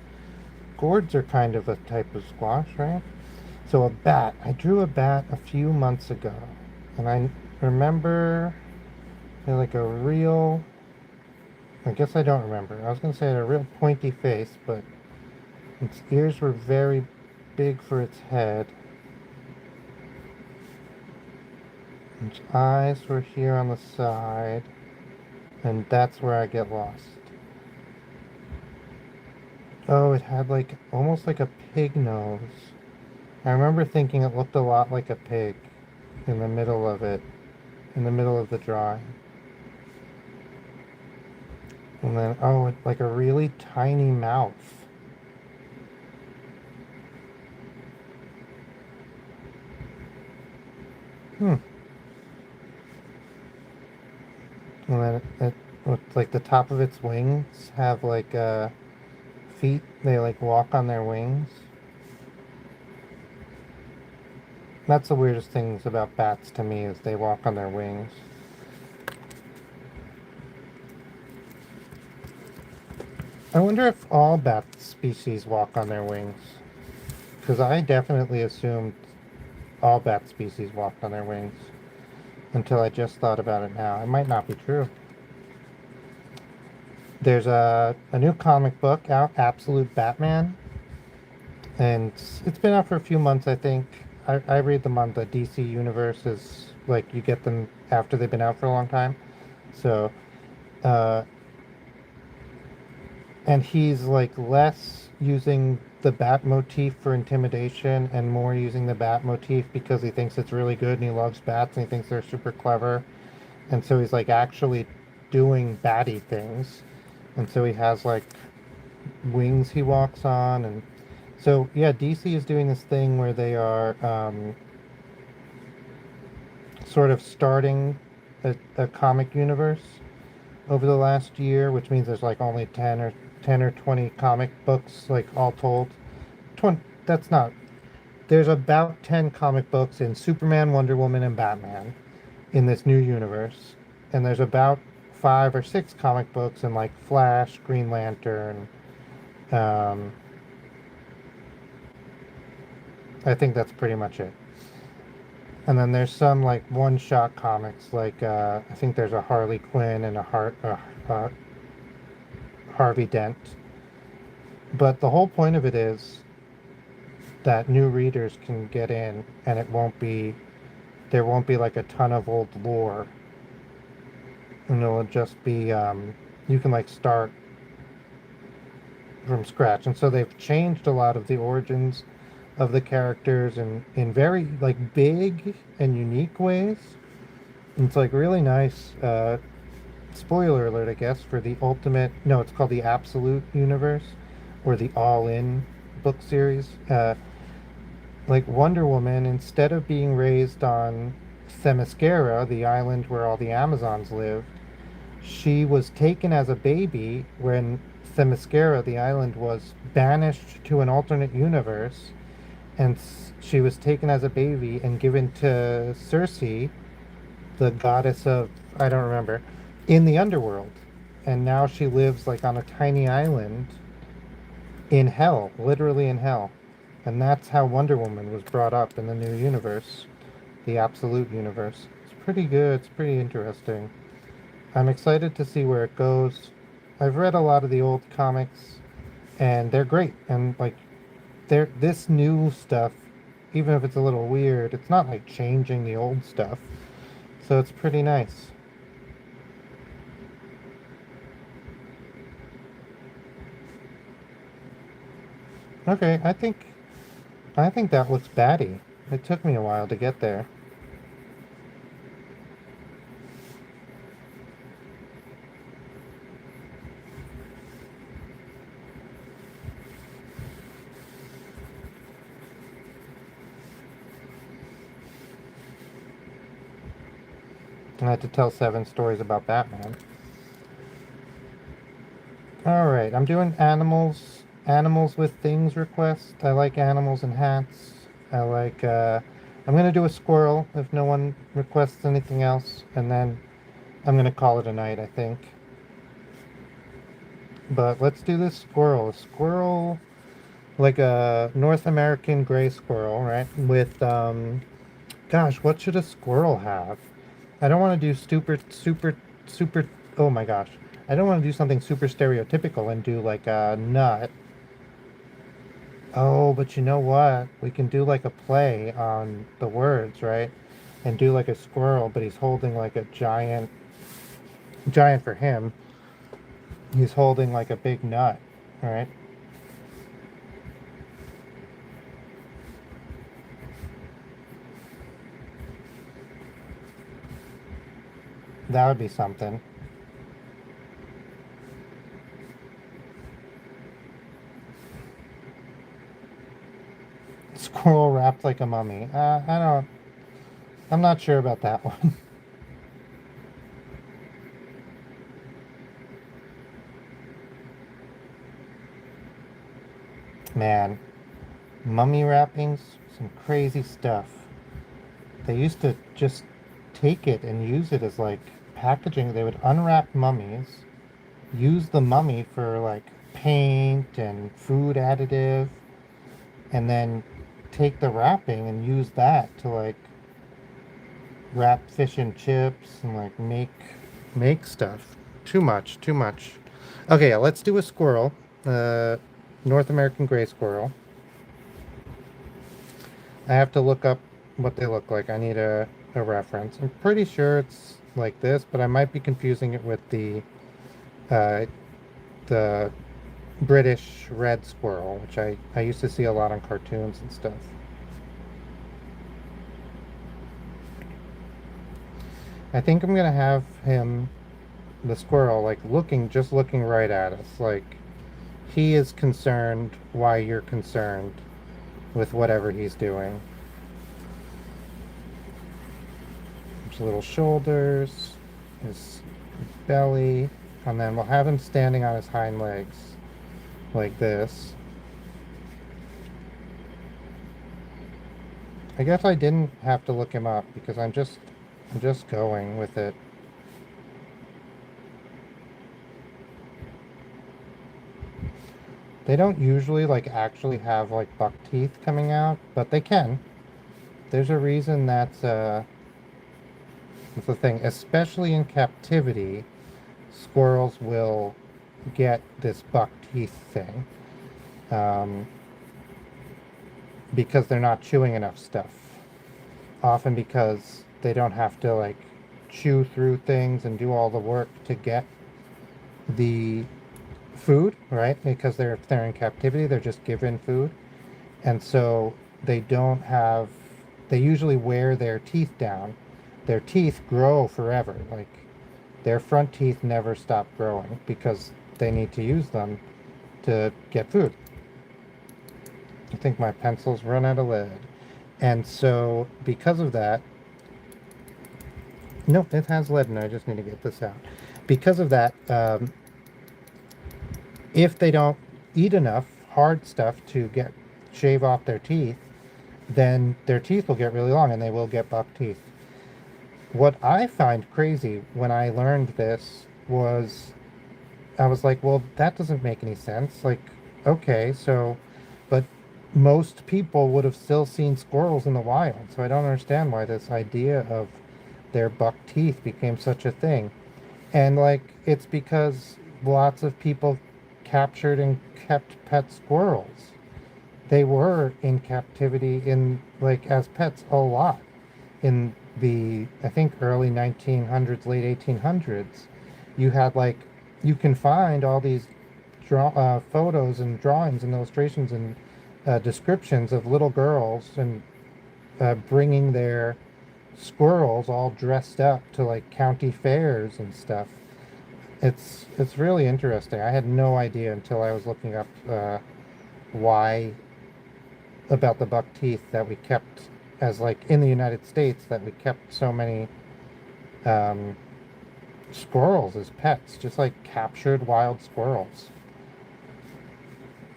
gourds are kind of a type of squash, right? So a bat. I drew a bat a few months ago, and I remember like a real. I guess I don't remember. I was gonna say it had a real pointy face, but its ears were very big for its head. Its eyes were here on the side, and that's where I get lost. Oh, it had like almost like a pig nose. I remember thinking it looked a lot like a pig in the middle of it, in the middle of the drawing. And then, oh, like a really tiny mouth. And then with like the top of its wings have like feet. They like walk on their wings. That's the weirdest things about bats to me is they walk on their wings. I wonder if all bat species walk on their wings. Because I definitely assumed all bat species walked on their wings until I just thought about it now. It might not be true. There's a new comic book out, Absolute Batman, and it's been out for a few months, I think. I read them on the DC universe, is like you get them after they've been out for a long time. So, uh, and he's like less using the bat motif for intimidation and more using the bat motif because he thinks it's really good and he loves bats and he thinks they're super clever. And so he's like actually doing batty things. And so he has like wings he walks on. And so, yeah, DC is doing this thing where they are sort of starting a comic universe over the last year, which means there's like only 10 or 20 comic books, like all told. 20, that's not. There's about 10 comic books in Superman, Wonder Woman, and Batman in this new universe. And there's about 5 or 6 comic books in like Flash, Green Lantern. Um, I think that's pretty much it. And then there's some like one-shot comics, like I think there's a Harley Quinn and a Harvey Dent. But the whole point of it is that new readers can get in, and there won't be like a ton of old lore, and it'll just be you can like start from scratch. And so they've changed a lot of the origins of the characters in very like big and unique ways. And it's like really nice. Spoiler alert, I guess, for the ultimate. No, it's called the Absolute Universe, or the All-In book series. Like Wonder Woman, instead of being raised on Themyscira, the island where all the Amazons live, she was taken as a baby when Themyscira, the island, was banished to an alternate universe, and she was taken as a baby and given to Circe, the goddess of, I don't remember, in the underworld. And now she lives like on a tiny island in hell, literally in hell. And that's how Wonder Woman was brought up in the new universe, the Absolute Universe. It's pretty good, it's pretty interesting. I'm excited to see where it goes. I've read a lot of the old comics, and they're great. And like, this new stuff, even if it's a little weird, it's not like changing the old stuff. So it's pretty nice. Okay, I think that looks batty. It took me a while to get there. I had to tell 7 stories about Batman. Alright, I'm doing animals with things request. I like animals and hats. I like, I'm gonna do a squirrel if no one requests anything else, and then I'm gonna call it a night, I think. But let's do this squirrel. A squirrel, like a North American gray squirrel, right? With, gosh, what should a squirrel have? I don't want to do super, oh my gosh. I don't want to do something super stereotypical and do like a nut. Oh, but you know what? We can do like a play on the words, right? And do like a squirrel, but he's holding like a giant for him. He's holding like a big nut, all right? That would be something. Squirrel wrapped like a mummy. I'm not sure about that one. Man, mummy wrappings, some crazy stuff. They used to just take it and use it as like packaging. They would unwrap mummies, use the mummy for like paint and food additive, and then take the wrapping and use that to like wrap fish and chips and like make stuff. Too much, too much. Okay, yeah, let's do a squirrel. North American gray squirrel. I have to look up what they look like. I need a reference. I'm pretty sure it's like this, but I might be confusing it with uh, the British red squirrel, which I used to see a lot on cartoons and stuff. I think I'm gonna have him, the squirrel, like just looking right at us. Like he is concerned why you're concerned with whatever he's doing. His little shoulders, his belly, and then we'll have him standing on his hind legs like this. I guess I didn't have to look him up because I'm just going with it. They don't usually like actually have like buck teeth coming out, but they can. There's a reason that's the thing, especially in captivity, squirrels will get this buck teeth thing um, because they're not chewing enough stuff. Often because they don't have to like chew through things and do all the work to get the food, right? Because if they're in captivity, they're just given food. And so they don't have, they usually wear their teeth down. Their teeth grow forever. Like their front teeth never stop growing because they need to use them to get food. I think my pencil's run out of lead. And so because of that, no, it has lead in it. I just need to get this out. Because of that, if they don't eat enough hard stuff to shave off their teeth, then their teeth will get really long and they will get buck teeth. What I find crazy when I learned this was I was like, well, that doesn't make any sense. Like, okay, so, but most people would have still seen squirrels in the wild. So I don't understand why this idea of their buck teeth became such a thing. And like, it's because lots of people captured and kept pet squirrels. They were in captivity in like as pets a lot in the I think early 1900s, late 1800s. You had like you can find all these photos and drawings and illustrations and descriptions of little girls and bringing their squirrels all dressed up to like county fairs and stuff. It's really interesting. I had no idea until I was looking up why about the buck teeth that we kept as like in the United States that we kept so many squirrels as pets, just like captured wild squirrels.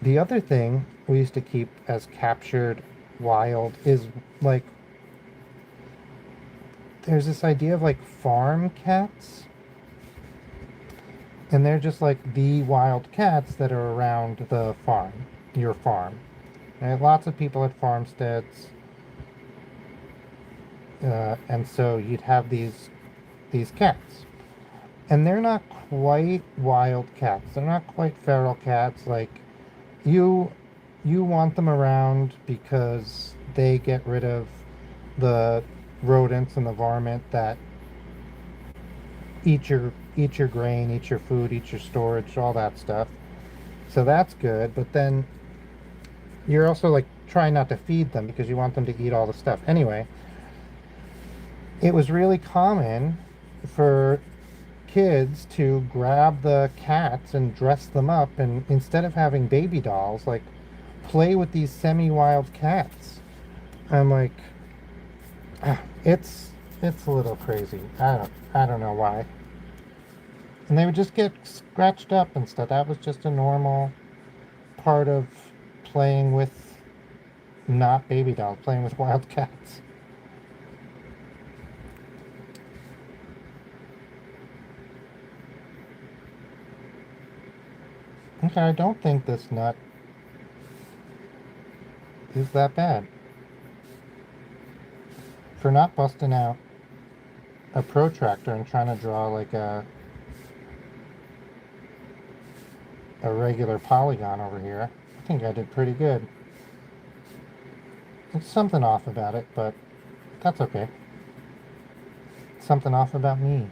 The other thing we used to keep as captured wild is like there's this idea of like farm cats. And they're just like the wild cats that are around the farm, your farm. And lots of people at farmsteads. And so you'd have these cats. And they're not quite wild cats. They're not quite feral cats. Like you want them around because they get rid of the rodents and the varmint that eat your grain, eat your food, eat your storage, all that stuff. So that's good. But then you're also like trying not to feed them because you want them to eat all the stuff. Anyway, it was really common for kids to grab the cats and dress them up and instead of having baby dolls, like play with these semi-wild cats. I'm like, it's a little crazy. I don't know why. And they would just get scratched up and stuff. That was just a normal part of playing with not baby dolls, playing with wild cats. Okay, I don't think this nut is that bad. For not busting out a protractor and trying to draw like a regular polygon over here, I think I did pretty good. There's something off about it, but that's okay. Something off about me.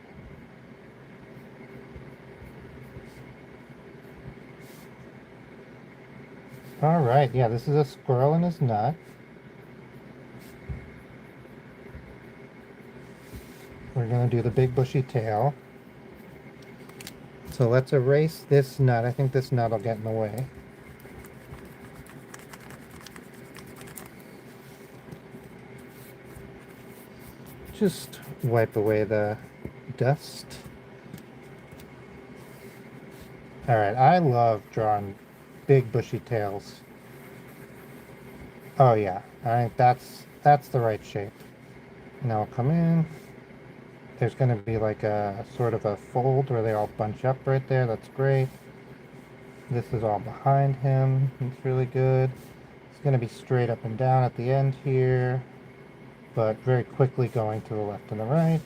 Alright, yeah, this is a squirrel and his nut. We're going to do the big bushy tail. So let's erase this nut. I think this nut will get in the way. Just wipe away the dust. Alright, I love drawing big bushy tails. Oh yeah, I think that's the right shape. Now I'll come in. There's going to be like a sort of a fold where they all bunch up right there. That's great. This is all behind him. It's really good. It's going to be straight up and down at the end here, but very quickly going to the left and the right.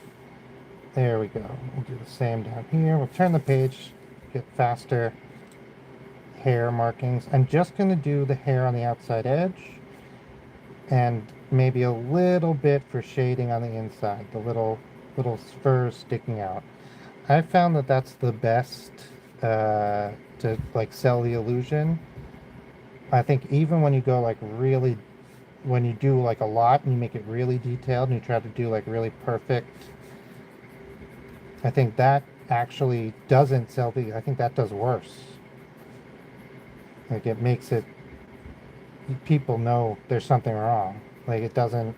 There we go. We'll do the same down here. We'll turn the page, get faster hair markings. I'm just going to do the hair on the outside edge and maybe a little bit for shading on the inside, the little spurs sticking out. I found that that's the best to like sell the illusion. I think even when you go like really, when you do like a lot and you make it really detailed and you try to do like really perfect, I think that actually doesn't sell the, I think that does worse. Like it makes it, people know there's something wrong. Like it doesn't,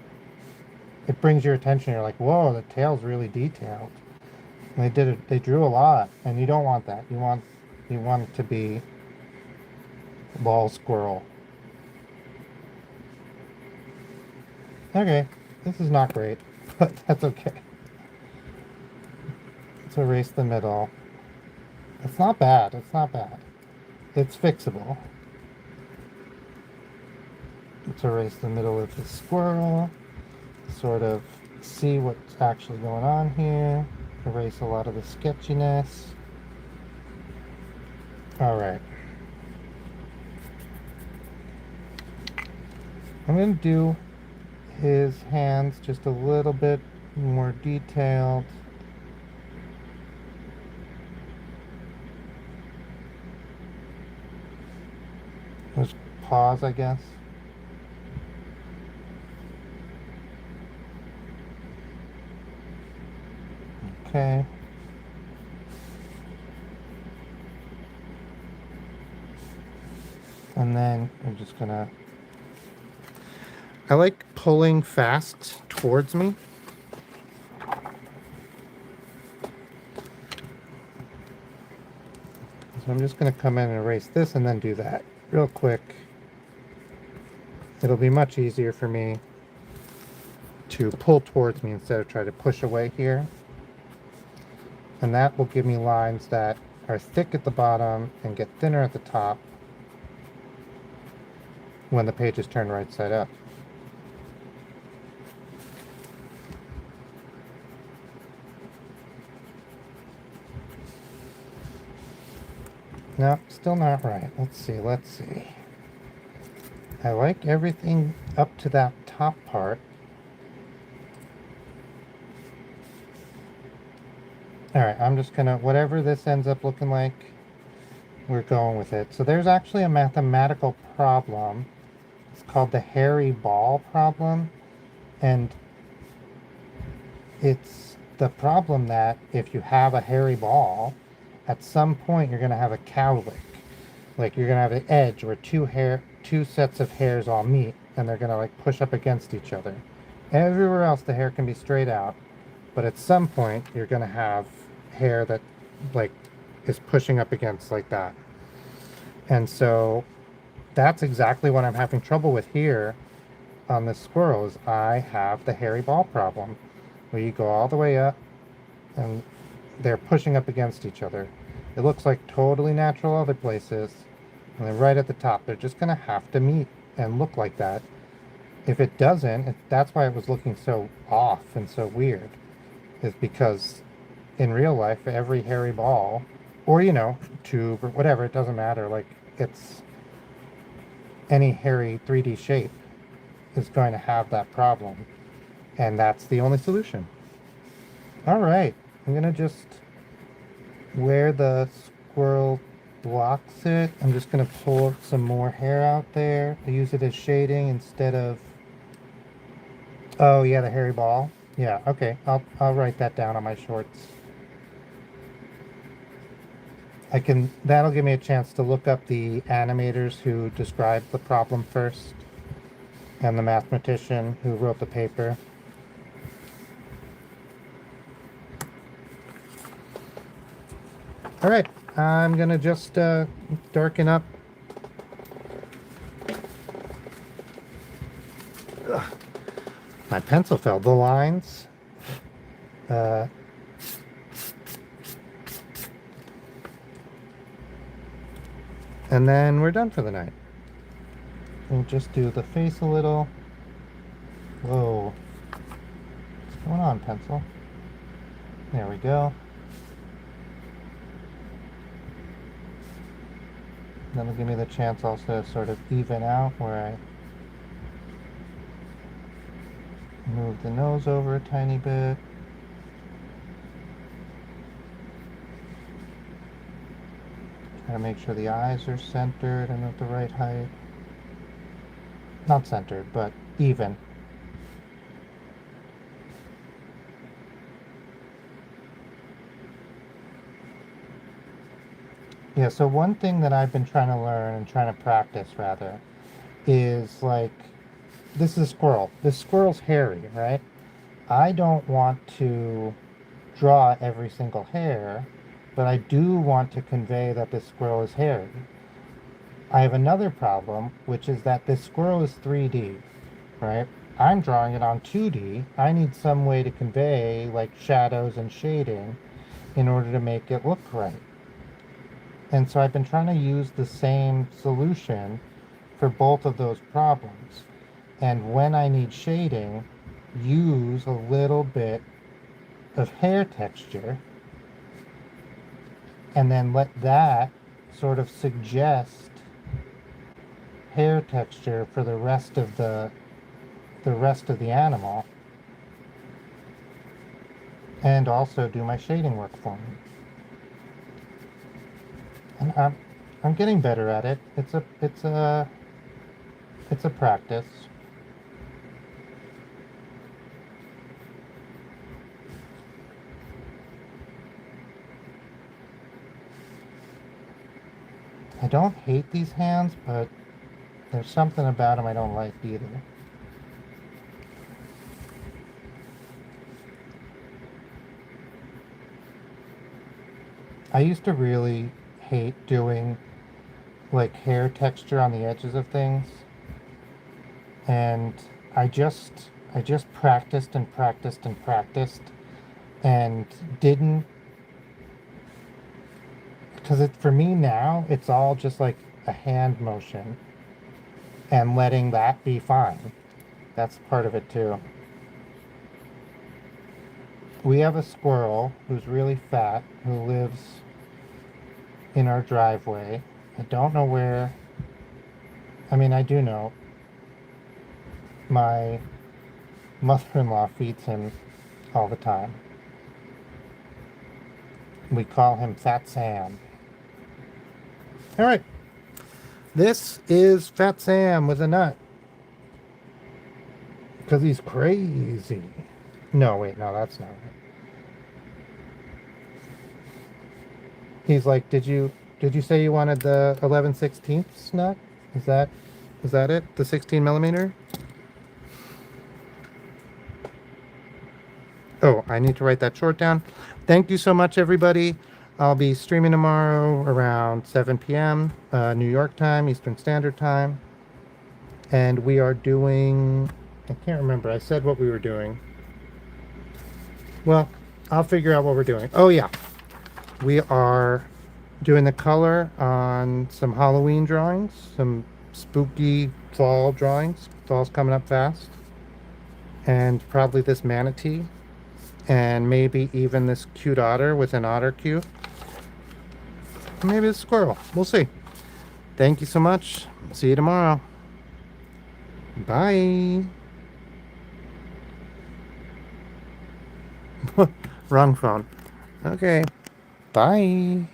it brings your attention. You're like, whoa, the tail's really detailed. And they did it, they drew a lot, and you don't want that. You want it to be ball squirrel. Okay, this is not great, but that's okay. Let's erase the middle. It's not bad, it's not bad. It's fixable. Let's erase the middle of the squirrel. Sort of see what's actually going on here. Erase a lot of the sketchiness. Alright. I'm going to do his hands just a little bit more detailed. Just pause, I guess. Okay. And then I'm just gonna, I like pulling fast towards me. So I'm just gonna come in and erase this and then do that real quick. It'll be much easier for me to pull towards me instead of try to push away here. And that will give me lines that are thick at the bottom and get thinner at the top when the page is turned right side up. No, still not right. Let's see. I like everything up to that top part. Alright, I'm just gonna, whatever this ends up looking like, we're going with it. So there's actually a mathematical problem. It's called the hairy ball problem. And it's the problem that if you have a hairy ball, at some point you're gonna have a cowlick. Like you're gonna have an edge where two sets of hairs all meet and they're gonna like push up against each other. Everywhere else the hair can be straight out, but at some point you're gonna have hair that like is pushing up against like that. And so that's exactly what I'm having trouble with here on this squirrel is I have the hairy ball problem, where you go all the way up and they're pushing up against each other. It looks like totally natural other places, and then right at the top, they're just gonna have to meet and look like that. If it doesn't, that's why it was looking so off and so weird, is because in real life, every hairy ball, or tube or whatever, it doesn't matter. Like it's any hairy 3D shape is going to have that problem, and that's the only solution. All right, I'm gonna just where the squirrel blocks it, I'm just gonna pull some more hair out there. I use it as shading instead of, oh yeah, the hairy ball. Yeah, okay, I'll write that down on my shorts. That'll give me a chance to look up the animators who described the problem first and the mathematician who wrote the paper. All right, I'm gonna just darken up. Ugh, my pencil fell. The lines. And then we're done for the night. We'll just do the face a little. Whoa. What's going on, pencil? There we go. That'll give me the chance also to sort of even out where I move the nose over a tiny bit. Try to make sure the eyes are centered and at the right height. Not centered, but even. Yeah, so one thing that I've been trying to learn and trying to practice rather is like, this is a squirrel. This squirrel's hairy, right? I don't want to draw every single hair, but I do want to convey that this squirrel is hairy. I have another problem, which is that this squirrel is 3D, right? I'm drawing it on 2D. I need some way to convey like shadows and shading in order to make it look right. And so I've been trying to use the same solution for both of those problems. And when I need shading, use a little bit of hair texture and then let that sort of suggest hair texture for the rest of the animal, and also do my shading work for me. And I'm getting better at it. It's a practice. I don't hate these hands, but there's something about them I don't like either. I used to really hate doing like hair texture on the edges of things, and I just practiced and practiced and practiced and didn't, because for me now it's all just like a hand motion and letting that be fine. That's part of it too. We have a squirrel who's really fat who lives in our driveway. I don't know where. I mean, I do know. My mother-in-law feeds him all the time. We call him Fat Sam. All right. This is Fat Sam with a nut. Because he's crazy. No, wait, no, that's not right. He's like, did you say you wanted the 11/16 nut? Is that it? The 16 millimeter? Oh, I need to write that short down. Thank you so much, everybody. I'll be streaming tomorrow around 7 p.m. New York time, Eastern Standard Time. And we are doing... I can't remember. I said what we were doing. Well, I'll figure out what we're doing. Oh, yeah. We are doing the color on some Halloween drawings. Some spooky fall drawings. Fall's coming up fast. And probably this manatee. And maybe even this cute otter with an otter cue. Maybe a squirrel. We'll see. Thank you so much. See you tomorrow. Bye. Wrong phone. Okay. Bye.